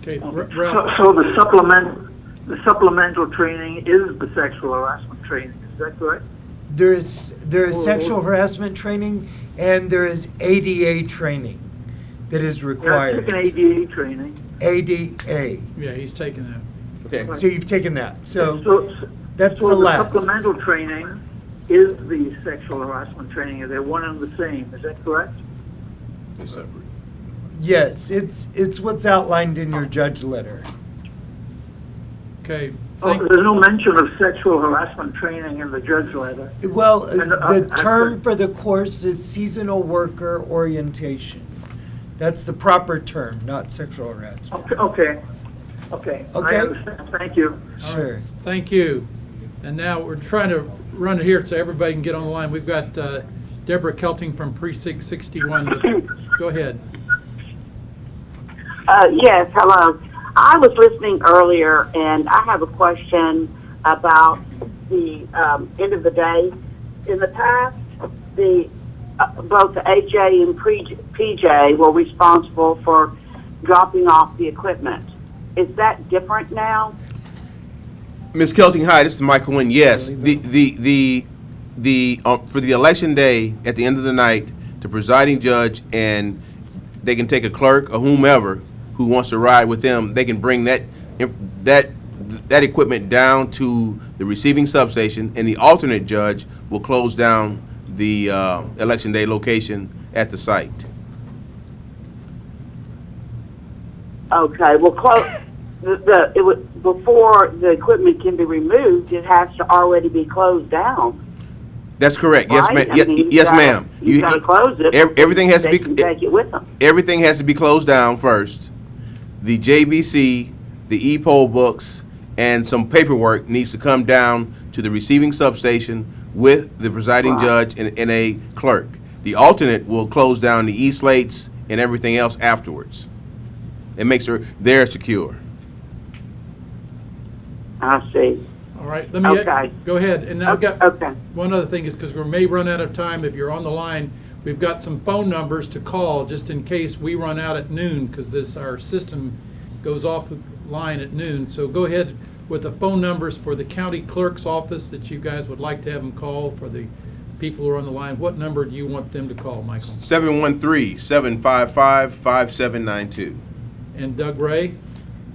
C: Okay.
O: So the supplemental training is the sexual harassment training. Is that correct?
I: There is sexual harassment training, and there is ADA training that is required.
O: I've taken ADA training.
I: ADA.
C: Yeah, he's taken that.
B: Okay.
I: So you've taken that. So that's
O: so
I: the last.
O: Supplemental training is the sexual harassment training. They're one and the same. Is that correct?
B: They're separate.
I: Yes, it's what's outlined in your judge letter.
C: Okay.
O: There's no mention of sexual harassment training in the judge letter.
I: Well, the term for the course is seasonal worker orientation. That's the proper term, not sexual harassment.
O: Okay. Okay,
I: Okay.
O: I understand. Thank you.
I: Sure.
C: Thank you. And now we're trying to run it here so everybody can get on the line. We've got Deborah Kelting from Precinct 61. Go ahead.
P: Yes, hello. I was listening earlier, and I have a question about the end of the day. In the past, both the AJ and PJ were responsible for dropping off the equipment. Is that different now?
B: Ms. Kelting, hi, this is Michael Wynn. Yes, for the election day, at the end of the night, the presiding judge, and they can take a clerk or whomever who wants to ride with them, they can bring that equipment down to the receiving substation, and the alternate judge will close down the election day location at the site.
P: Okay, well, before the equipment can be removed, it has to already be closed down.
B: That's correct. Yes,
P: Right?
B: ma'am.
P: I mean,
B: Yes, ma'am.
P: You got to close it.
B: Everything has to
P: They
B: be.
P: can take it with them.
B: Everything has to be closed down first. The JBC, the e-poll books, and some paperwork needs to come down to the receiving substation with the presiding judge and a clerk. The alternate will close down the e-slates and everything else afterwards. It makes her they're secure.
P: I see.
C: All right, let me
P: Okay.
C: go ahead. And I've got
P: Okay.
C: one other thing is because we may run out of time. If you're on the line, we've got some phone numbers to call just in case we run out at noon because our system goes offline at noon. So go ahead with the phone numbers for the county clerk's office that you guys would like to have them call for the people who are on the line. What number do you want them to call, Michael?
B: 713-755-5792.
C: And Doug Ray?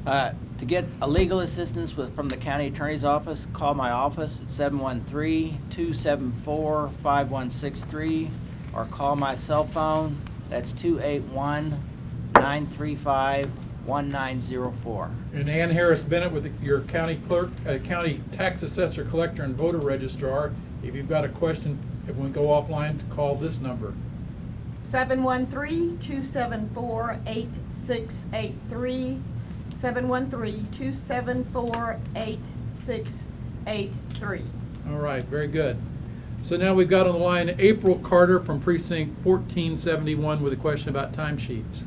D: To get a legal assistance from the county attorney's office, call my office at 713-274-5163 or call my cell phone. That's 281-935-1904.
C: And Ann Harris Bennett with your county clerk, county tax assessor, collector, and voter registrar. If you've got a question, if we go offline, call this number.
K: 713-274-8683. 713-274-8683.
C: All right, very good. So now we've got on the line April Carter from Precinct 1471 with a question about timesheets.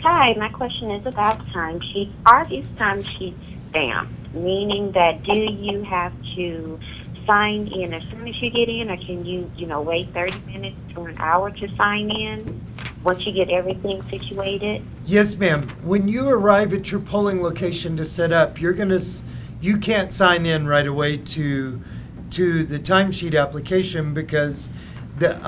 Q: Hi, my question is about timesheets. Are these timesheets stamped? Meaning that do you have to sign in as soon as you get in, or can you wait 30 minutes to an hour to sign in once you get everything situated?
I: Yes, ma'am. When you arrive at your polling location to set up, you can't sign in right away to the timesheet application because the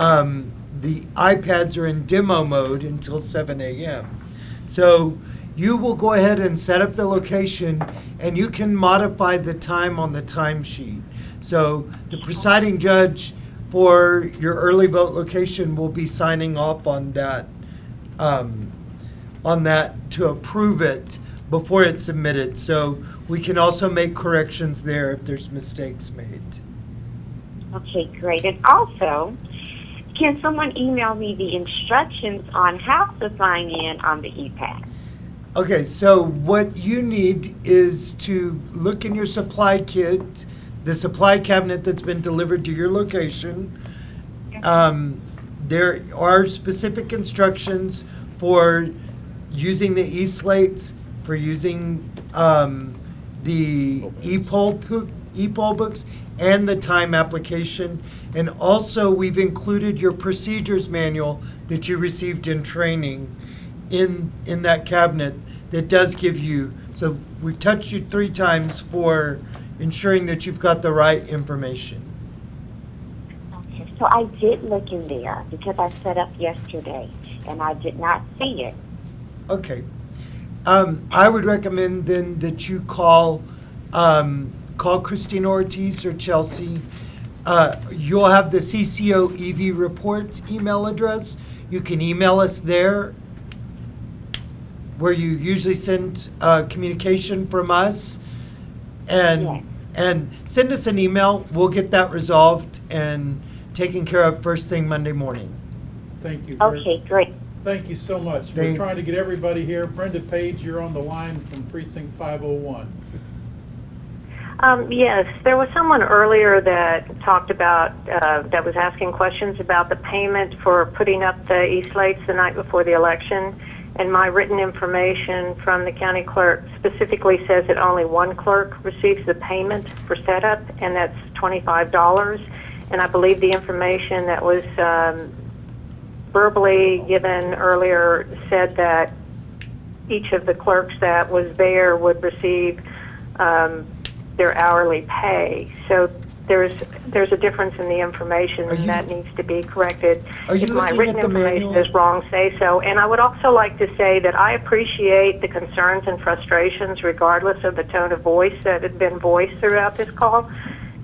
I: iPads are in demo mode until 7 a.m. So you will go ahead and set up the location, and you can modify the time on the timesheet. So the presiding judge for your early vote location will be signing off on that to approve it before it's submitted. So we can also make corrections there if there's mistakes made.
Q: Okay, great. And also, can someone email me the instructions on how to sign in on the ePad?
I: Okay, so what you need is to look in your supply kit, the supply cabinet that's been delivered to your location. There are specific instructions for using the e-slates, for using the e-poll books, and the time application. And also, we've included your procedures manual that you received in training in that cabinet that does give you, so we've touched you 3 times for ensuring that you've got the right information.
Q: Okay, so I did look in there because I set up yesterday and I did not see it.
I: Okay. I would recommend then that you call Christina Ortiz or Chelsea. You'll have the CCO EV Reports email address. You can email us there, where you usually send communication from us, and send us an email. We'll get that resolved and taken care of first thing Monday morning.
C: Thank you.
Q: Okay, great.
C: Thank you so much. We're
I: Thanks.
C: trying to get everybody here. Brenda Page, you're on the line from precinct 501.
U: Yes, there was someone earlier that talked about, that was asking questions about the payment for putting up the e-slates the night before the election. And my written information from the county clerk specifically says that only one clerk receives the payment for setup, and that's $25. And I believe the information that was verbally given earlier said that each of the clerks that was there would receive their hourly pay. So there's a difference in the information that needs to be corrected.
I: Are you
U: If my
I: looking
U: written
I: at the
U: information
I: manual?
U: is wrong, say so. And I would also like to say that I appreciate the concerns and frustrations regardless of the tone of voice that had been voiced throughout this call,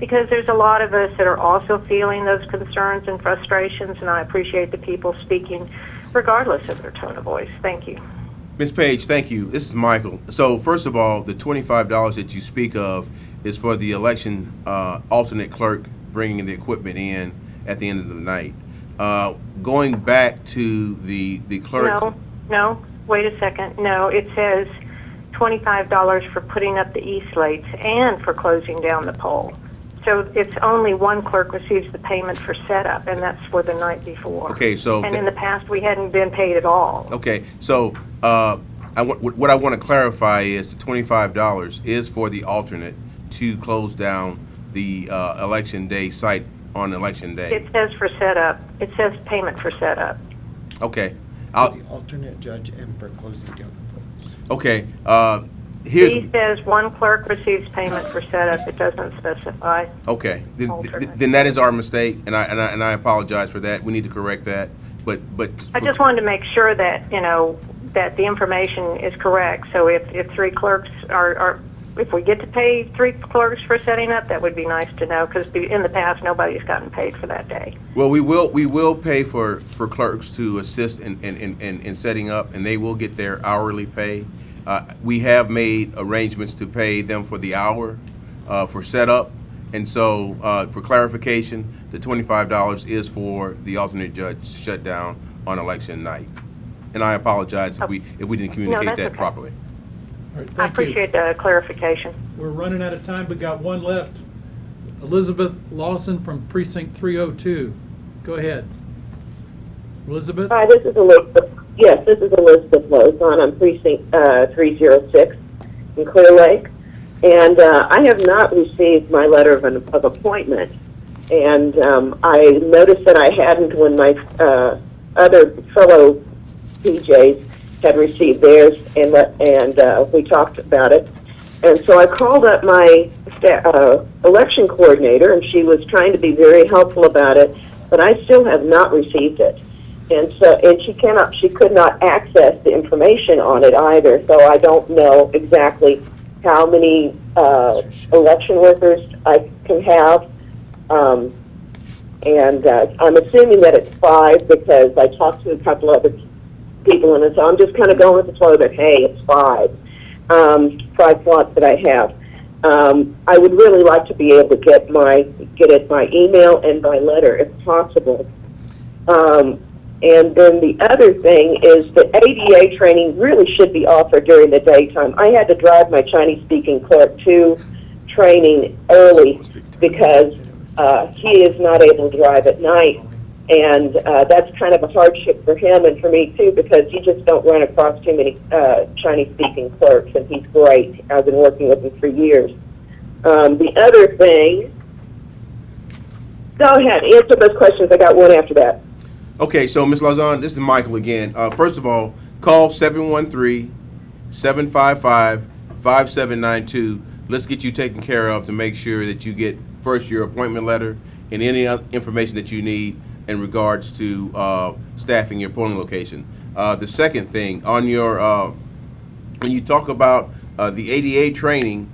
U: because there's a lot of us that are also feeling those concerns and frustrations, and I appreciate the people speaking regardless of their tone of voice. Thank you.
B: Ms. Page, thank you. This is Michael. So first of all, the $25 that you speak of is for the election alternate clerk bringing the equipment in at the end of the night. Going back to the clerk.
U: No, wait a second. No, it says $25 for putting up the e-slates and for closing down the poll. So it's only one clerk receives the payment for setup, and that's for the night before.
B: Okay, so
U: and in the past, we hadn't been paid at all.
B: Okay, so what I want to clarify is the $25 is for the alternate to close down the election day site on election day.
U: It says for setup. It says payment for setup.
B: Okay,
I: The alternate judge and for closing down the polls.
B: okay.
U: He says one clerk receives payment for setup. It doesn't specify.
B: Okay, then that is our mistake, and I apologize for that. We need to correct that. But
U: I just wanted to make sure that that the information is correct. So if three clerks are if we get to pay three clerks for setting up, that would be nice to know, because in the past nobody's gotten paid for that day.
B: Well, we will pay for clerks to assist in setting up, and they will get their hourly pay. We have made arrangements to pay them for the hour for setup, and so for clarification, the $25 is for the alternate judge shutdown on election night. And I apologize if we didn't communicate that properly.
C: All right,
U: I
C: thank you.
U: appreciate the clarification.
C: We're running out of time, but got one left. Elizabeth Lawson from precinct 302. Go ahead. Elizabeth?
E: Hi, this is Elizabeth. Yes, this is Elizabeth Lawson. I'm precinct 306 in Clear Lake. And I have not received my letter of appointment. And I noticed that I hadn't when my other fellow PJs had received theirs, and we talked about it. And so I called up my election coordinator, and she was trying to be very helpful about it, but I still have not received it. And she could not access the information on it either. So I don't know exactly how many election workers I can have. And I'm assuming that it's 5 because I talked to a couple other people, and so I'm just kind of going with the flow that, hey, it's 5 slots that I have. I would really like to be able to get it by email and by letter if possible. And then the other thing is that ADA training really should be offered during the daytime. I had to drive my Chinese-speaking clerk to training early because he is not able to drive at night. And that's kind of a hardship for him and for me, too, because you just don't run across too many Chinese-speaking clerks, and he's great. I've been working with him for years. The other thing, go ahead, answer those questions. I got one after that.
B: Okay, so Ms. Lawson, this is Michael again. First of all, call 713-755-5792. Let's get you taken care of to make sure that you get first your appointment letter and any other information that you need in regards to staffing your polling location. The second thing, on your when you talk about the ADA training,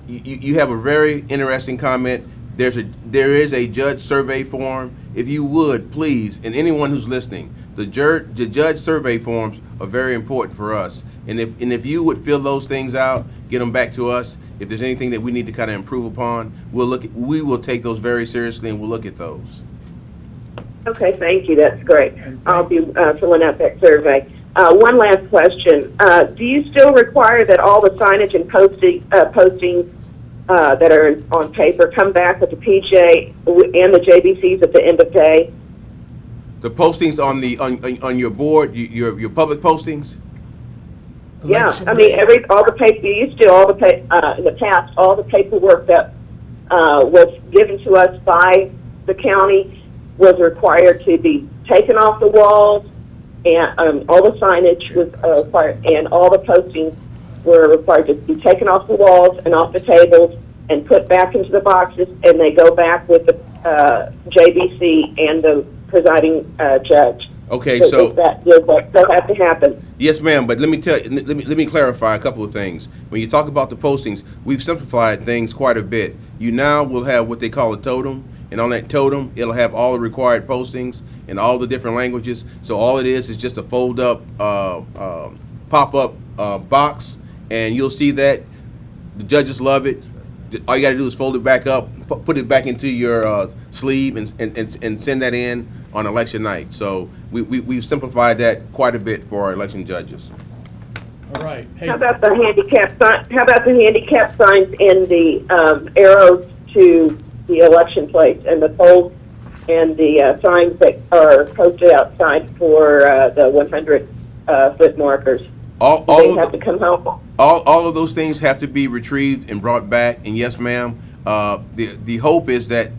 B: you have a very interesting comment. There is a judge survey form. If you would, please, and anyone who's listening, the judge survey forms are very important for us. And if you would fill those things out, get them back to us. If there's anything that we need to kind of improve upon, we will take those very seriously, and we'll look at those.
E: Okay, thank you. That's great. I'll be filling out that survey. One last question. Do you still require that all the signage and postings that are on paper come back with the PJ and the JBCs at the end of day?
B: The postings on the on your board, your public postings.
E: Yeah, I mean all the paper. You used to in the past all the paperwork that was given to us by the county was required to be taken off the walls, and all the signage was required, and all the postings were required to be taken off the walls and off the tables and put back into the boxes, and they go back with the JBC and the presiding judge.
B: Okay,
E: so that does have to happen.
B: Yes, ma'am. But let me clarify a couple of things. When you talk about the postings, we've simplified things quite a bit. You now will have what they call a totem, and on that totem, it'll have all the required postings in all the different languages. So all it is just a fold-up, pop-up box, and you'll see that. The judges love it. All you got to do is fold it back up, put it back into your sleeve, and send that in on election night. So we've simplified that quite a bit for our election judges.
C: All right. Hey.
E: How about the handicap sign? How about the handicap signs and the arrows to the election place and the poles and the signs that are posted outside for the 100-foot markers? They have to come home.
B: All of those things have to be retrieved and brought back. And yes, ma'am. The hope is that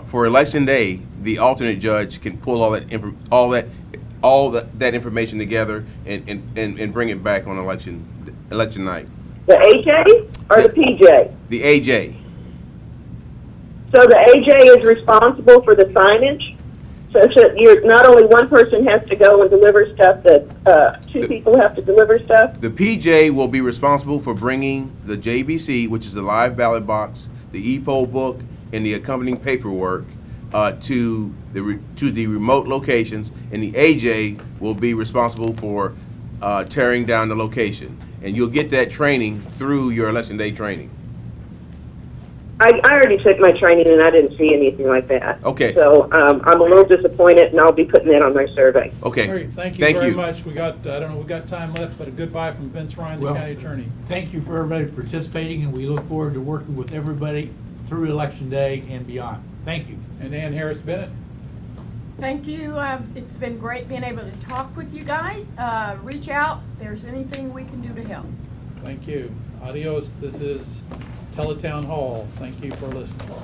B: for election day, the alternate judge can pull all that information together and bring it back on election night.
E: The AJ or the PJ?
B: The AJ.
E: So the AJ is responsible for the signage, such that not only one person has to go and deliver stuff, that two people have to deliver stuff?
B: The PJ will be responsible for bringing the JBC, which is the live ballot box, the e-poll book, and the accompanying paperwork to the remote locations, and the AJ will be responsible for tearing down the location. And you'll get that training through your election day training.
E: I already took my training and I didn't see anything like that.
B: Okay.
E: So I'm a little disappointed, and I'll be putting that on my survey.
B: Okay.
C: All right, thank you very much. We got, I don't know, we got time left, but a goodbye from Vince Ryan, the county attorney.
R: Thank you for everybody participating, and we look forward to working with everybody through Election Day and beyond. Thank you.
C: And Ann Harris-Bennett.
K: Thank you. It's been great being able to talk with you guys. Reach out if there's anything we can do to help.
C: Thank you. Adios. This is Tele-Town Hall. Thank you for listening.